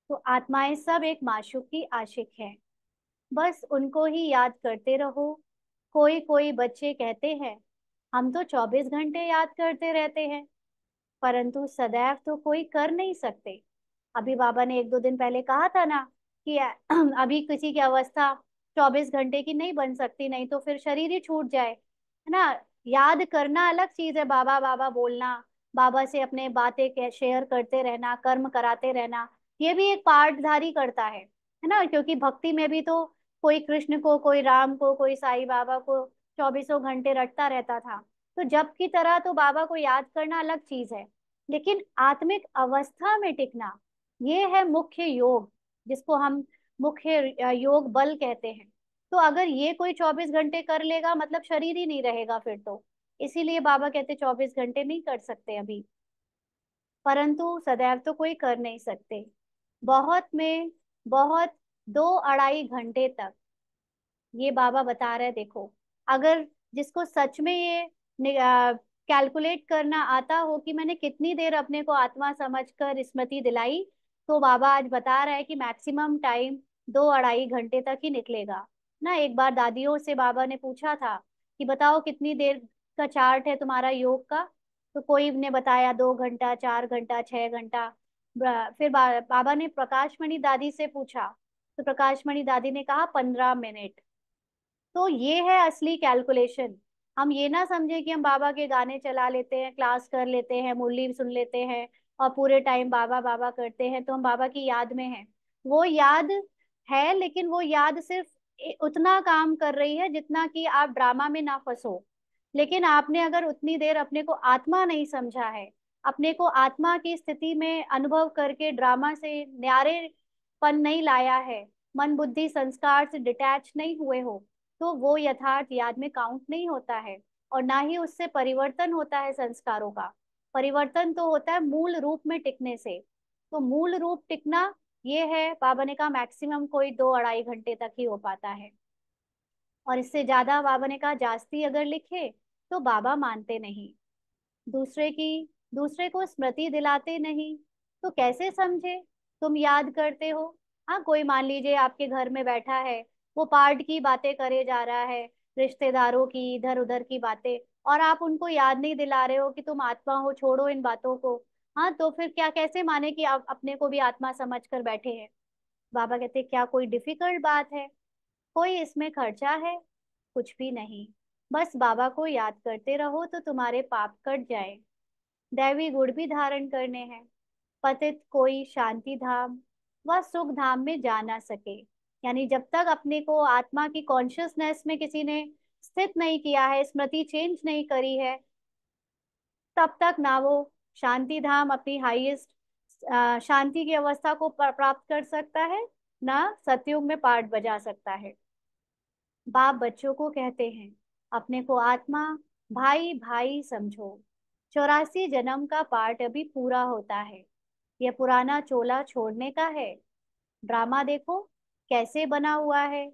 तो आत्माएं सब एक माशूक की आशिक है, बस उनको ही याद करते रहो। कोई कोई बच्चे कहते हैं हम तो 24 घंटे याद करते रहते हैं, परंतु सदैव तो कोई कर नहीं सकते। अभी बाबा ने एक दो दिन पहले कहा था ना कि अभी किसी की अवस्था 24 घंटे की नहीं बन सकती, नहीं तो फिर शरीर ही छूट जाए, है ना। याद करना अलग चीज है, बाबा बाबा बोलना, बाबा से अपने बातें शेयर करते रहना, कर्म कराते रहना, ये भी एक पार्टधारी करता है ना। क्योंकि भक्ति में भी तो कोई कृष्ण को, कोई राम को, कोई साईं बाबा को 24 घंटे रटता रहता था। तो जब की तरह तो बाबा को याद करना अलग चीज है, लेकिन आत्मिक अवस्था में टिकना, ये है मुख्य योग, जिसको हम मुख्य योग बल कहते हैं। तो अगर ये कोई 24 घंटे कर लेगा, मतलब शरीर ही नहीं रहेगा फिर तो। इसीलिए बाबा कहते 24 घंटे नहीं कर सकते अभी, परंतु सदैव तो कोई कर नहीं सकते। बहुत में बहुत 2-2.5 घंटे तक, ये बाबा बता रहे, देखो, अगर जिसको सच में ये कैलकुलेट करना आता हो कि मैंने कितनी देर अपने को आत्मा समझकर स्मृति दिलाई, तो बाबा आज बता रहा है कि मैक्सिमम टाइम 2-2.5 घंटे तक ही निकलेगा ना। एक बार दादियों से बाबा ने पूछा था कि बताओ कितनी देर का चार्ट है तुम्हारा योग का, तो कोई ने बताया 2 घंटा, 4 घंटा, 6 घंटा। फिर बाबा ने प्रकाश मणि दादी से पूछा, तो प्रकाश मणि दादी ने कहा 15 मिनट। तो ये है असली कैलकुलेशन। हम ये ना समझे कि हम बाबा के गाने चला लेते हैं, क्लास कर लेते हैं, मुरली सुन लेते हैं और पूरे टाइम बाबा बाबा करते हैं तो हम बाबा की याद में हैं। वो याद है, लेकिन वो याद सिर्फ उतना काम कर रही है जितना कि आप ड्रामा में ना फंसो। लेकिन आपने अगर उतनी देर अपने को आत्मा नहीं समझा है, अपने को आत्मा की स्थिति में अनुभव करके ड्रामा से न्यारेपन नहीं लाया है, मन बुद्धि संस्कार से डिटैच नहीं हुए हो, तो वो यथार्थ याद में काउंट नहीं होता है। और ना ही उससे परिवर्तन होता है संस्कारों का। परिवर्तन तो होता है मूल रूप में टिकने से। तो मूल रूप टिकना ये है, बाबा ने कहा मैक्सिमम कोई 2-2.5 घंटे तक ही हो पाता है। और इससे ज्यादा बाबा ने कहा जास्ती अगर लिखे तो बाबा मानते नहीं, दूसरे को स्मृति दिलाते नहीं, तो कैसे समझे तुम याद करते हो। हाँ, कोई मान लीजिए आपके घर में बैठा है, वो पार्ट की बातें करे जा रहा है, रिश्तेदारों की इधर उधर की बातें, और आप उनको याद नहीं दिला रहे हो कि तुम आत्मा हो, छोड़ो इन बातों को। हाँ, तो फिर क्या कैसे माने कि आप अपने को भी आत्मा समझ कर बैठे हैं। बाबा कहते क्या कोई डिफिकल्ट बात है, कोई इसमें खर्चा है, कुछ भी नहीं। बस बाबा को याद करते रहो तो तुम्हारे पाप कट जाए, दैवी गुण भी धारण करने हैं। पतित कोई शांति धाम व सुख धाम में जा ना सके। यानी जब तक अपने को आत्मा की कॉन्शियसनेस में किसी ने स्थित नहीं किया है, स्मृति चेंज नहीं करी है, तब तक ना वो शांति धाम अपनी हाईएस्ट शांति की अवस्था को प्राप्त कर सकता है, ना सतयुग में पाठ बजा सकता है। बाप बच्चों को कहते हैं अपने को आत्मा भाई भाई समझो, 84 जन्म का पार्ट अभी पूरा होता है, यह पुराना चोला छोड़ने का है। ड्रामा देखो कैसे बना हुआ है,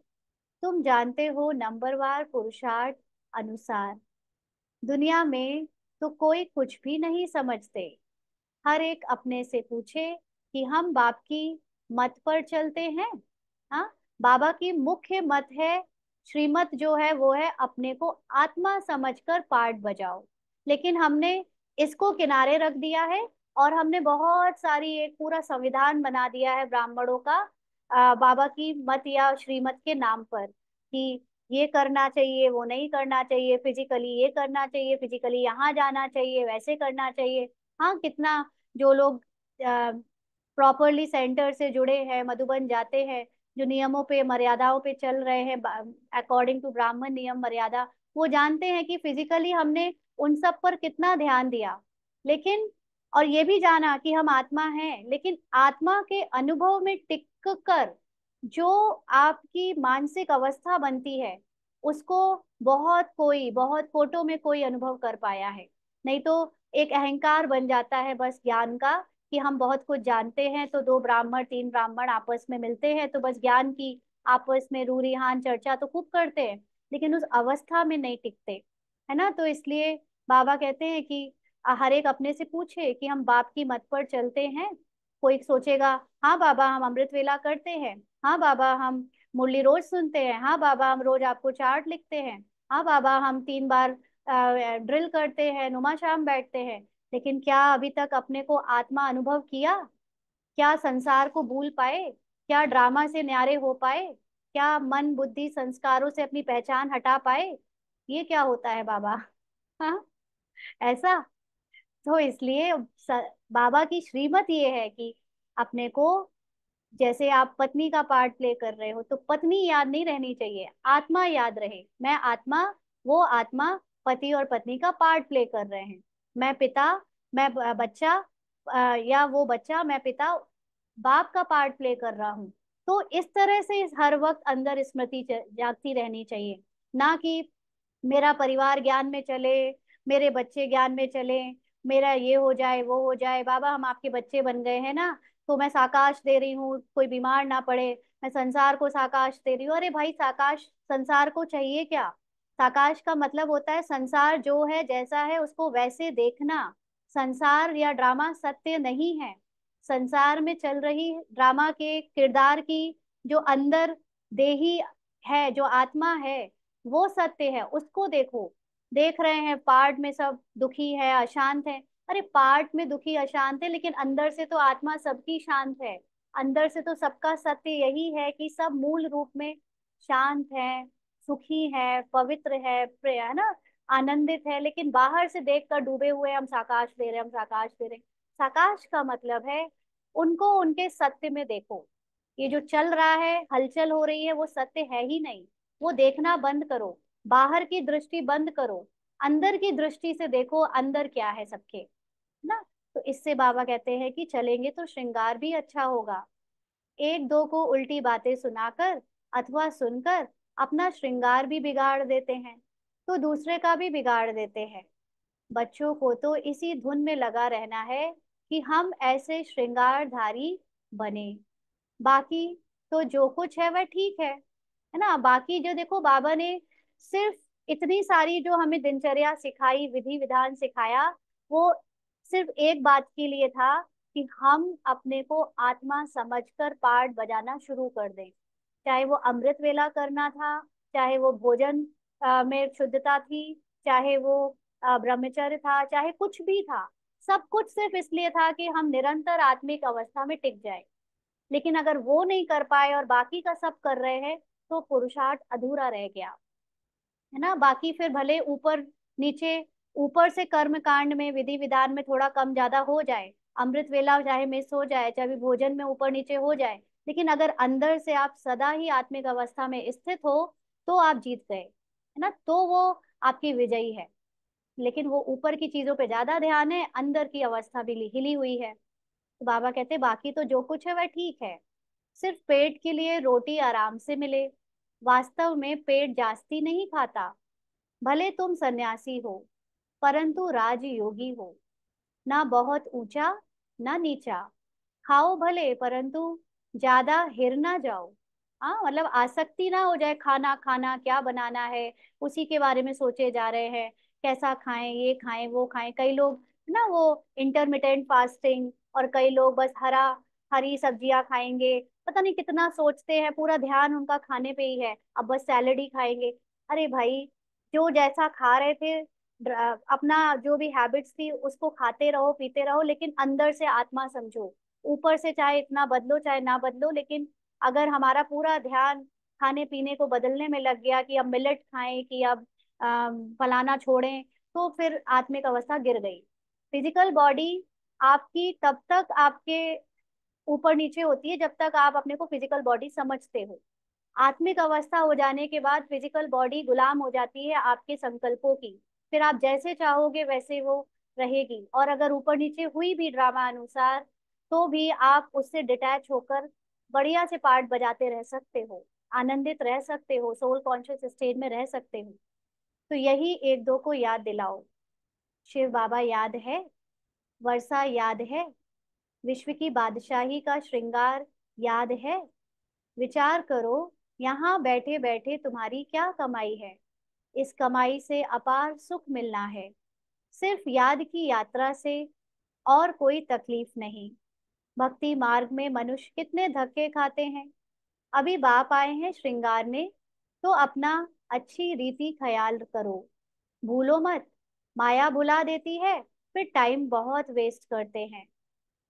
तुम जानते हो नंबरवार पुरुषार्थ अनुसार। दुनिया में तो कोई कुछ भी नहीं समझते, हर एक अपने से पूछे कि हम बाप की मत पर चलते हैं। हाँ, बाबा की मुख्य मत है, श्रीमत जो है वो है अपने को आत्मा समझकर पाठ बजाओ। लेकिन हमने इसको किनारे रख दिया है, और हमने बहुत सारी एक पूरा संविधान बना दिया है ब्राह्मणों का, बाबा की मत या श्रीमत के नाम पर, कि ये करना चाहिए, वो नहीं करना चाहिए, फिजिकली ये करना चाहिए, फिजिकली यहाँ जाना चाहिए, वैसे करना चाहिए। हाँ, कितना जो लोग प्रॉपरली सेंटर से जुड़े हैं, मधुबन जाते हैं, जो नियमों पे मर्यादाओं पे चल रहे हैं अकॉर्डिंग टू ब्राह्मण नियम मर्यादा, वो जानते हैं कि फिजिकली हमने उन सब पर कितना ध्यान दिया, लेकिन और ये भी जाना कि हम आत्मा हैं, लेकिन आत्मा के अनुभव में टिक कर जो आपकी मानसिक अवस्था बनती है, उसको बहुत कोटों में कोई अनुभव कर पाया है। नहीं तो एक अहंकार बन जाता है बस ज्ञान का, कि हम बहुत कुछ जानते हैं, तो दो ब्राह्मण तीन ब्राह्मण आपस में मिलते हैं तो बस ज्ञान की आपस में रूरी हान चर्चा तो खूब करते हैं, लेकिन उस अवस्था में नहीं टिकते, है ना। तो इसलिए बाबा कहते हैं कि हर एक अपने से पूछे कि हम बाप की मत पर चलते हैं। कोई सोचेगा हाँ बाबा हम अमृत वेला करते हैं, हाँ बाबा हम मुरली रोज सुनते हैं, हाँ बाबा हम रोज आपको चार्ट लिखते हैं, हाँ बाबा हम 3 बार ड्रिल करते हैं, नुमा शाम बैठते हैं। लेकिन क्या अभी तक अपने को आत्मा अनुभव किया? क्या संसार को भूल पाए? क्या ड्रामा से न्यारे हो पाए? क्या मन बुद्धि संस्कारों से अपनी पहचान हटा पाए? ये क्या होता है बाबा? हाँ, ऐसा। तो इसलिए बाबा की श्रीमत ये है कि अपने को, जैसे आप पत्नी का पार्ट प्ले कर रहे हो, तो पत्नी याद नहीं रहनी चाहिए, आत्मा याद रहे, मैं आत्मा, वो आत्मा पति और पत्नी का पार्ट प्ले कर रहे हैं। मैं पिता, मैं बच्चा, या वो बच्चा, मैं पिता, बाप का पार्ट प्ले कर रहा हूँ। तो इस तरह से इस हर वक्त अंदर स्मृति जागती रहनी चाहिए, ना कि मेरा परिवार ज्ञान में चले, मेरे बच्चे ज्ञान में चले, मेरा ये हो जाए वो हो जाए, बाबा हम आपके बच्चे बन गए हैं ना, तो मैं साकाश दे रही हूँ, कोई बीमार ना पड़े, मैं संसार को साकाश दे रही हूँ। अरे भाई, साकाश संसार को चाहिए क्या? साकाश का मतलब होता है संसार जो है जैसा है उसको वैसे देखना। संसार या ड्रामा सत्य नहीं है। संसार में चल रही ड्रामा के किरदार की जो अंदर देही है, जो आत्मा है, वो सत्य है, उसको देखो। देख रहे हैं पार्ट में सब दुखी है, अशांत है। अरे पार्ट में दुखी अशांत है, लेकिन अंदर से तो आत्मा सबकी शांत है। अंदर से तो सबका सत्य यही है कि सब मूल रूप में शांत है, सुखी है, पवित्र है, है ना, आनंदित है। लेकिन बाहर से देखकर डूबे हुए हम साकाश दे रहे, हम साकाश दे रहे। साकाश का मतलब है उनको उनके सत्य में देखो। ये जो चल रहा है, हलचल हो रही है, वो सत्य है ही नहीं। वो देखना बंद करो, बाहर की दृष्टि बंद करो, अंदर की दृष्टि से देखो अंदर क्या है सबके, है ना। तो इससे बाबा कहते हैं कि चलेंगे तो श्रृंगार भी अच्छा होगा। एक दो को उल्टी बातें सुनाकर अथवा सुनकर अपना श्रृंगार भी बिगाड़ देते हैं, तो दूसरे का भी बिगाड़ देते हैं। बच्चों को तो इसी धुन में लगा रहना है कि हम ऐसे श्रृंगारधारी बने, बाकी तो जो कुछ है वह ठीक है। है ना। बाकी जो देखो बाबा ने सिर्फ इतनी सारी जो हमें दिनचर्या सिखाई, विधि विधान सिखाया, वो सिर्फ एक बात के लिए था कि हम अपने को आत्मा समझकर पाठ बजाना शुरू कर दें। चाहे वो अमृत वेला करना था, चाहे वो भोजन में शुद्धता थी, चाहे वो ब्रह्मचर्य था, चाहे कुछ भी था, सब कुछ सिर्फ इसलिए था कि हम निरंतर आत्मिक अवस्था में टिक जाए। लेकिन अगर वो नहीं कर पाए और बाकी का सब कर रहे हैं, तो पुरुषार्थ अधूरा रह गया, है ना। बाकी फिर भले ऊपर नीचे, ऊपर से कर्म कांड में विधि विधान में थोड़ा कम ज्यादा हो जाए, अमृत वेला चाहे मिस हो जाए, चाहे भोजन में ऊपर नीचे हो जाए, लेकिन अगर अंदर से आप सदा ही आत्मिक अवस्था में स्थित हो, तो आप जीत गए, है ना। तो वो आपकी विजयी है। लेकिन वो ऊपर की चीजों पे ज्यादा ध्यान है, अंदर की अवस्था भी हिली हुई है। तो बाबा कहते बाकी तो जो कुछ है वह ठीक है, सिर्फ पेट के लिए रोटी आराम से मिले। वास्तव में पेट जास्ती नहीं खाता। भले तुम सन्यासी हो, परंतु राजयोगी हो। ना बहुत ऊंचा, ना नीचा। खाओ भले, परंतु ज्यादा हिर ना जाओ। हाँ, मतलब आसक्ति ना हो जाए, खाना खाना क्या बनाना है, उसी के बारे में सोचे जा रहे हैं, कैसा खाएं, ये खाएं वो खाएं। कई लोग ना वो इंटरमिटेंट फास्टिंग, और कई लोग बस हरी सब्जियां खाएंगे, पता नहीं कितना सोचते हैं, पूरा ध्यान उनका खाने पे ही है, अब बस सैलेड ही खाएंगे। अरे भाई, जो जैसा खा रहे थे, अपना जो भी हैबिट्स थी उसको खाते रहो पीते रहो, लेकिन अंदर से आत्मा समझो। ऊपर से चाहे इतना बदलो चाहे ना बदलो, लेकिन अगर हमारा पूरा ध्यान खाने पीने को बदलने में लग गया कि अब मिलेट खाएं, कि अब फलाना छोड़ें, तो फिर आत्मिक अवस्था गिर गई। फिजिकल बॉडी आपकी तब तक आपके ऊपर नीचे होती है जब तक आप अपने को फिजिकल बॉडी समझते हो। आत्मिक अवस्था हो जाने के बाद फिजिकल बॉडी गुलाम हो जाती है आपके संकल्पों की। फिर आप जैसे चाहोगे वैसे वो रहेगी, और अगर ऊपर नीचे हुई भी ड्रामा अनुसार, तो भी आप उससे डिटैच होकर बढ़िया से पार्ट बजाते रह सकते हो, आनंदित रह सकते हो, सोल कॉन्शियस स्टेट में रह सकते हो। तो यही एक दो को याद दिलाओ। शिव बाबा याद है, वर्षा याद है, विश्व की बादशाही का श्रृंगार याद है। विचार करो, यहाँ बैठे बैठे तुम्हारी क्या कमाई है। इस कमाई से अपार सुख मिलना है, सिर्फ याद की यात्रा से, और कोई तकलीफ नहीं। भक्ति मार्ग में मनुष्य कितने धक्के खाते हैं। अभी बाप आए हैं श्रृंगारने, तो अपना अच्छी रीति ख्याल करो। भूलो मत, माया भुला देती है, फिर टाइम बहुत वेस्ट करते हैं।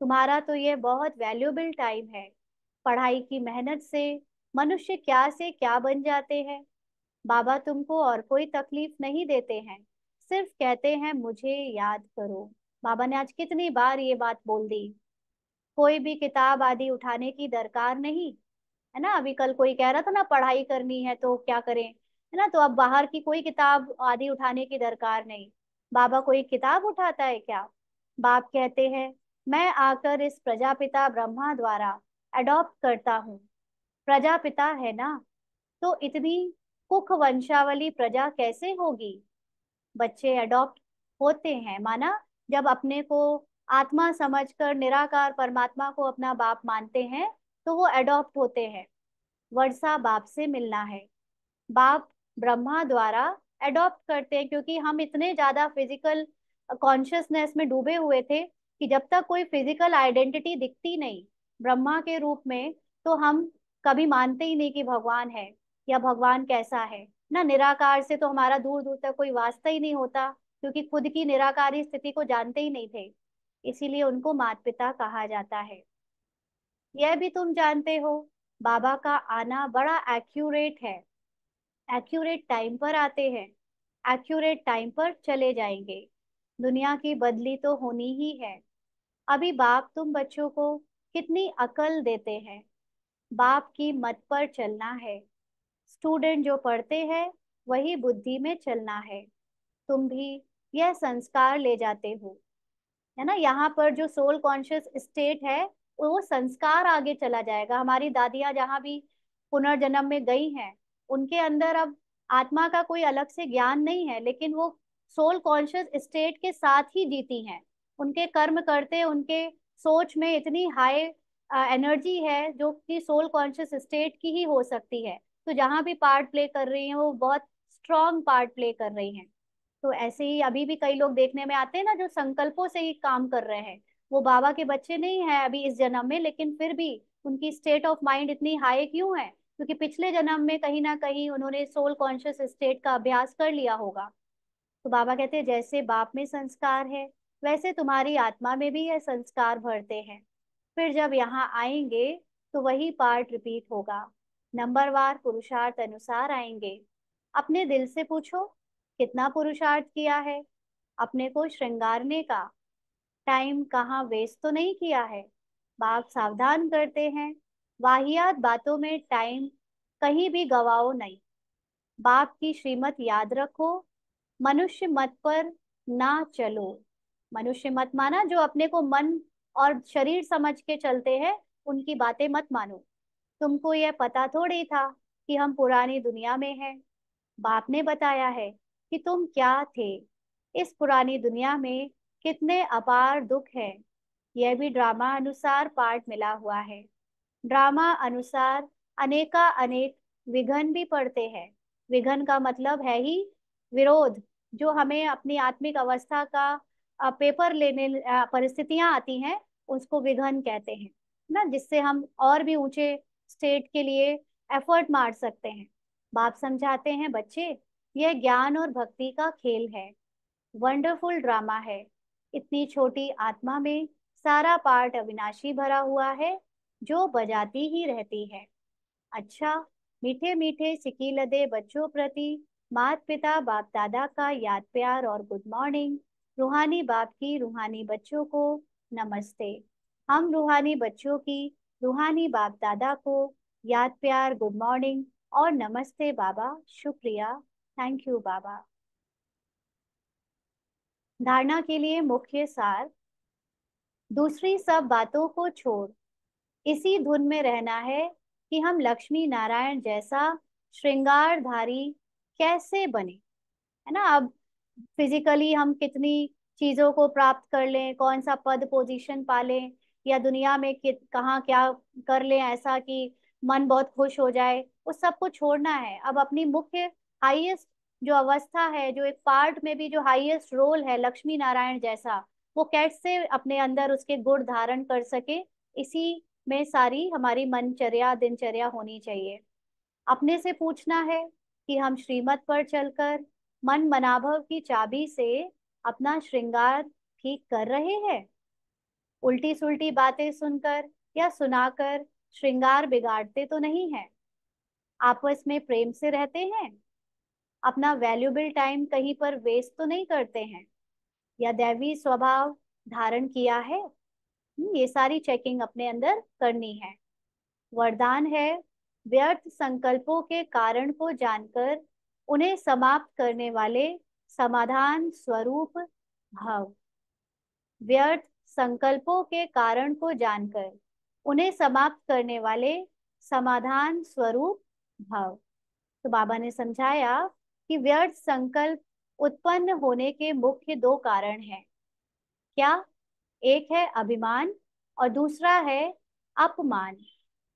तुम्हारा तो ये बहुत वैल्यूएबल टाइम है। पढ़ाई की मेहनत से मनुष्य क्या से क्या बन जाते हैं। बाबा तुमको और कोई तकलीफ नहीं देते हैं, सिर्फ कहते हैं मुझे याद करो। बाबा ने आज कितनी बार ये बात बोल दी। कोई भी किताब आदि उठाने की दरकार नहीं, है ना। अभी कल कोई कह रहा था ना, पढ़ाई करनी है तो क्या करें, है ना। तो अब बाहर की कोई किताब आदि उठाने की दरकार नहीं। बाबा कोई किताब उठाता है क्या। बाप कहते हैं, मैं आकर इस प्रजापिता ब्रह्मा द्वारा अडॉप्ट करता हूँ। प्रजापिता है ना, तो इतनी कुख वंशावली प्रजा कैसे होगी। बच्चे अडॉप्ट होते हैं, माना जब अपने को आत्मा समझकर निराकार परमात्मा को अपना बाप मानते हैं, तो वो अडॉप्ट होते हैं। वर्षा बाप से मिलना है। बाप ब्रह्मा द्वारा अडॉप्ट करते हैं, क्योंकि हम इतने ज्यादा फिजिकल कॉन्शियसनेस में डूबे हुए थे कि जब तक कोई फिजिकल आइडेंटिटी दिखती नहीं ब्रह्मा के रूप में, तो हम कभी मानते ही नहीं कि भगवान है, या भगवान कैसा है ना। निराकार से तो हमारा दूर दूर तक कोई वास्ता ही नहीं होता, क्योंकि खुद की निराकारी स्थिति को जानते ही नहीं थे। इसीलिए उनको माता पिता कहा जाता है। यह भी तुम जानते हो, बाबा का आना बड़ा एक्यूरेट है। एक्यूरेट टाइम पर आते हैं, एक्यूरेट टाइम पर चले जाएंगे। दुनिया की बदली तो होनी ही है। अभी बाप तुम बच्चों को कितनी अकल देते हैं। बाप की मत पर चलना है। स्टूडेंट जो पढ़ते हैं वही बुद्धि में चलना है। तुम भी यह संस्कार ले जाते हो, है ना। यहाँ पर जो सोल कॉन्शियस स्टेट है, वो संस्कार आगे चला जाएगा। हमारी दादियां जहाँ भी पुनर्जन्म में गई हैं, उनके अंदर अब आत्मा का कोई अलग से ज्ञान नहीं है, लेकिन वो सोल कॉन्शियस स्टेट के साथ ही जीती हैं। उनके कर्म करते, उनके सोच में इतनी हाई एनर्जी है जो कि सोल कॉन्शियस स्टेट की ही हो सकती है। तो जहां भी पार्ट प्ले कर रही हैं वो बहुत स्ट्रॉन्ग पार्ट प्ले कर रही हैं। तो ऐसे ही अभी भी कई लोग देखने में आते हैं ना, जो संकल्पों से ही काम कर रहे हैं। वो बाबा के बच्चे नहीं है अभी इस जन्म में, लेकिन फिर भी उनकी स्टेट ऑफ माइंड इतनी हाई क्यों है? क्योंकि पिछले जन्म में कहीं ना कहीं उन्होंने सोल कॉन्शियस स्टेट का अभ्यास कर लिया होगा। तो बाबा कहते हैं जैसे बाप में संस्कार है, वैसे तुम्हारी आत्मा में भी यह संस्कार भरते हैं। फिर जब यहाँ आएंगे तो वही पार्ट रिपीट होगा। नंबरवार पुरुषार्थ अनुसार आएंगे। अपने दिल से पूछो, कितना पुरुषार्थ किया है? अपने को श्रृंगारने का टाइम कहाँ वेस्ट तो नहीं किया है? बाप सावधान करते हैं, वाहियात बातों में टाइम कहीं भी गवाओ नहीं। बाप की श्रीमत याद रखो, मनुष्य मत पर ना चलो। मनुष्य मत माना जो अपने को मन और शरीर समझ के चलते हैं, उनकी बातें मत मानो। तुमको यह पता थोड़ी था कि हम पुरानी दुनिया में हैं। बाप ने बताया है कि तुम क्या थे। इस पुरानी दुनिया में कितने अपार दुख है, यह भी ड्रामा अनुसार पाठ मिला हुआ है। ड्रामा अनुसार अनेका अनेक विघन भी पड़ते हैं। विघन का मतलब है ही विरोध, जो हमें अपनी आत्मिक अवस्था का पेपर लेने परिस्थितियां आती हैं, उसको विघन कहते हैं ना, जिससे हम और भी ऊंचे स्टेट के लिए एफर्ट मार सकते हैं। बाप समझाते हैं बच्चे, यह ज्ञान और भक्ति का खेल है, वंडरफुल ड्रामा है। इतनी छोटी आत्मा में सारा पार्ट अविनाशी भरा हुआ है, जो बजाती ही रहती है। अच्छा, मीठे मीठे सिकी लदे बच्चों प्रति माता पिता बाप दादा का याद प्यार और गुड मॉर्निंग। रूहानी बाप की रूहानी बच्चों को नमस्ते। हम रूहानी बच्चों की रूहानी बाप दादा को याद प्यार, गुड मॉर्निंग और नमस्ते बाबा, शुक्रिया, थैंक यू बाबा। धारणा के लिए मुख्य सार, दूसरी सब बातों को छोड़ इसी धुन में रहना है कि हम लक्ष्मी नारायण जैसा श्रृंगारधारी कैसे बने। है ना? अब फिजिकली हम कितनी चीजों को प्राप्त कर लें, कौन सा पद पोजीशन पा लें, या दुनिया में कहाँ क्या कर लें ऐसा कि मन बहुत खुश हो जाए, उस सब को छोड़ना है। अब अपनी मुख्य हाईएस्ट जो अवस्था है, जो एक पार्ट में भी जो हाईएस्ट रोल है लक्ष्मी नारायण जैसा, वो कैसे अपने अंदर उसके गुण धारण कर सके, इसी में सारी हमारी मनचर्या दिनचर्या होनी चाहिए। अपने से पूछना है कि हम श्रीमत पर चलकर मन मनाभव की चाबी से अपना श्रृंगार ठीक कर रहे हैं। उल्टी सुल्टी बातें सुनकर या सुनाकर श्रृंगार बिगाड़ते तो नहीं है। आपस में प्रेम से रहते हैं। अपना वैल्यूबल टाइम कहीं पर वेस्ट तो नहीं करते हैं, या दैवी स्वभाव धारण किया है। ये सारी चेकिंग अपने अंदर करनी है। वरदान है, व्यर्थ संकल्पों के कारण को जानकर उन्हें समाप्त करने वाले समाधान स्वरूप भव। व्यर्थ संकल्पों के कारण को जानकर उन्हें समाप्त करने वाले समाधान स्वरूप भव। तो बाबा ने समझाया कि व्यर्थ संकल्प उत्पन्न होने के मुख्य दो कारण हैं। क्या? एक है अभिमान और दूसरा है अपमान।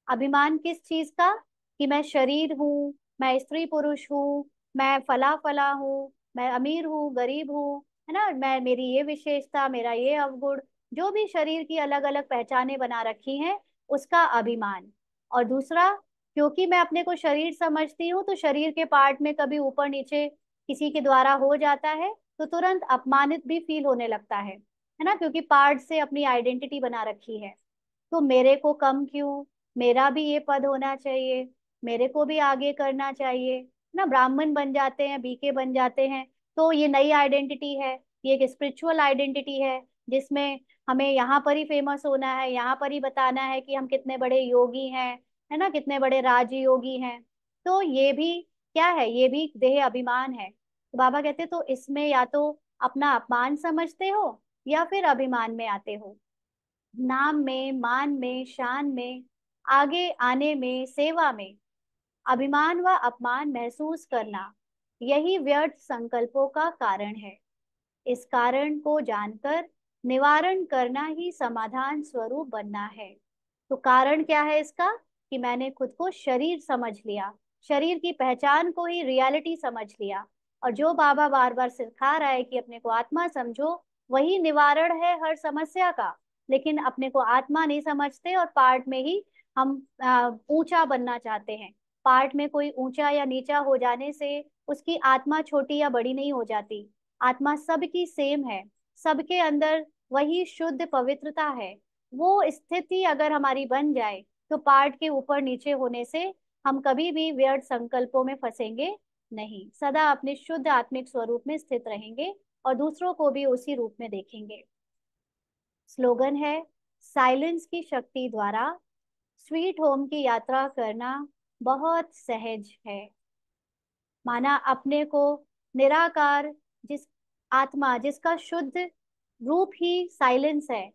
अभिमान किस चीज का? कि मैं शरीर हूँ, मैं स्त्री पुरुष हूँ, मैं फला फला हूँ, मैं अमीर हूँ गरीब हूँ, है ना, मैं मेरी ये विशेषता, मेरा ये अवगुण, जो भी शरीर की अलग अलग पहचानें बना रखी हैं, उसका अभिमान। और दूसरा, क्योंकि मैं अपने को शरीर समझती हूँ, तो शरीर के पार्ट में कभी ऊपर नीचे किसी के द्वारा हो जाता है तो तुरंत अपमानित भी फील होने लगता है ना, क्योंकि पार्ट से अपनी आइडेंटिटी बना रखी है। तो मेरे को कम क्यों, मेरा भी ये पद होना चाहिए, मेरे को भी आगे करना चाहिए ना। ब्राह्मण बन जाते हैं, बीके बन जाते हैं, तो ये नई आइडेंटिटी है, ये एक स्पिरिचुअल आइडेंटिटी है, जिसमें हमें यहाँ पर ही फेमस होना है, यहाँ पर ही बताना है कि हम कितने बड़े योगी हैं, है ना, कितने बड़े राजयोगी हैं। तो ये भी क्या है? ये भी देह अभिमान है। तो बाबा कहते तो इसमें या तो अपना अपमान समझते हो या फिर अभिमान में आते हो। नाम में, मान में, शान में, आगे आने में, सेवा में अभिमान व अपमान महसूस करना, यही व्यर्थ संकल्पों का कारण है। इस कारण को जानकर निवारण करना ही समाधान स्वरूप बनना है। तो कारण क्या है इसका? कि मैंने खुद को शरीर समझ लिया, शरीर की पहचान को ही रियलिटी समझ लिया। और जो बाबा बार बार सिखा रहा है कि अपने को आत्मा समझो, वही निवारण है हर समस्या का। लेकिन अपने को आत्मा नहीं समझते और पार्ट में ही हम ऊंचा बनना चाहते हैं। पार्ट में कोई ऊंचा या नीचा हो जाने से उसकी आत्मा छोटी या बड़ी नहीं हो जाती। आत्मा सबकी सेम है, सबके अंदर वही शुद्ध पवित्रता है। वो स्थिति अगर हमारी बन जाए तो पार्ट के ऊपर नीचे होने से हम कभी भी व्यर्थ संकल्पों में फंसेंगे नहीं, सदा अपने शुद्ध आत्मिक स्वरूप में स्थित रहेंगे और दूसरों को भी उसी रूप में देखेंगे। स्लोगन है, साइलेंस की शक्ति द्वारा स्वीट होम की यात्रा करना बहुत सहज है। माना अपने को निराकार, जिस आत्मा जिसका शुद्ध रूप ही साइलेंस है,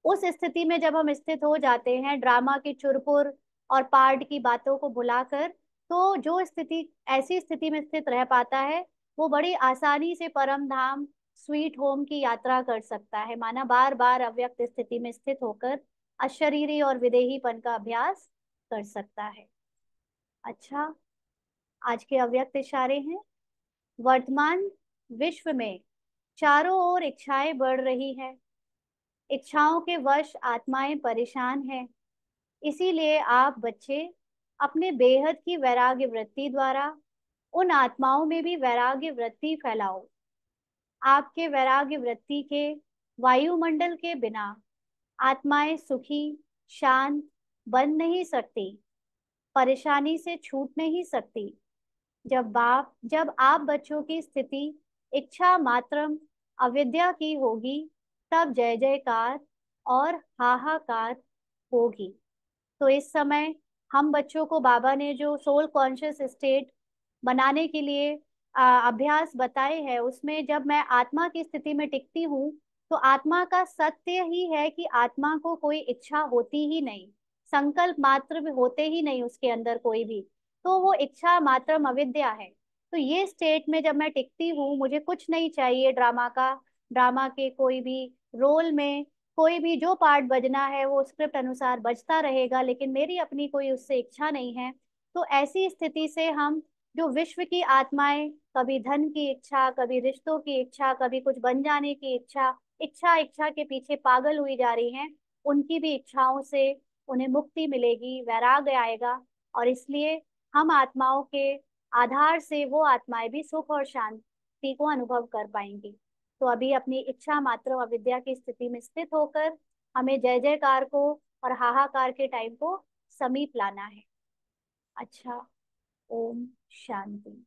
उस स्थिति में जब हम स्थित हो जाते हैं ड्रामा की चुरपुर और पार्ट की बातों को भुलाकर, तो जो स्थिति ऐसी स्थिति में स्थित रह पाता है वो बड़ी आसानी से परम धाम स्वीट होम की यात्रा कर सकता है। माना बार बार अव्यक्त स्थिति में स्थित होकर अशरीरी और विदेहीपन का अभ्यास कर सकता है। अच्छा, आज के अव्यक्त इशारे हैं। वर्तमान विश्व में चारों ओर इच्छाएं बढ़ रही है। इच्छाओं के वश आत्माएं परेशान हैं। इसीलिए आप बच्चे अपने बेहद की वैराग्य वृत्ति द्वारा उन आत्माओं में भी वैराग्य वृत्ति फैलाओ। आपके वैराग्य वृत्ति के वायुमंडल के बिना आत्माएं सुखी शांत बन नहीं सकती, परेशानी से छूट नहीं सकती। जब आप बच्चों की स्थिति इच्छा मात्रम अविद्या की होगी, तब जय जयकार और हाहाकार होगी। तो इस समय हम बच्चों को बाबा ने जो सोल कॉन्शियस स्टेट बनाने के लिए अभ्यास बताए हैं, उसमें जब मैं आत्मा की स्थिति में टिकती हूँ तो आत्मा का सत्य ही है कि आत्मा को कोई इच्छा होती ही नहीं, संकल्प मात्र भी होते ही नहीं उसके अंदर कोई भी। तो वो इच्छा मात्र अविद्या है। तो ये स्टेट में जब मैं टिकती हूँ, मुझे कुछ नहीं चाहिए ड्रामा का, ड्रामा के कोई भी रोल में कोई भी जो पार्ट बजना है वो स्क्रिप्ट अनुसार बजता रहेगा, लेकिन मेरी अपनी कोई उससे इच्छा नहीं है। तो ऐसी स्थिति से हम जो विश्व की आत्माएं, कभी धन की इच्छा, कभी रिश्तों की इच्छा, कभी कुछ बन जाने की इच्छा, इच्छा इच्छा के पीछे पागल हुई जा रही हैं, उनकी भी इच्छाओं से उन्हें मुक्ति मिलेगी, वैराग्य आएगा। और इसलिए हम आत्माओं के आधार से वो आत्माएं भी सुख और शांति को अनुभव कर पाएंगी। तो अभी अपनी इच्छा मात्र अविद्या की स्थिति में स्थित होकर हमें जय जयकार को और हाहाकार के टाइम को समीप लाना है। अच्छा, ओम शांति।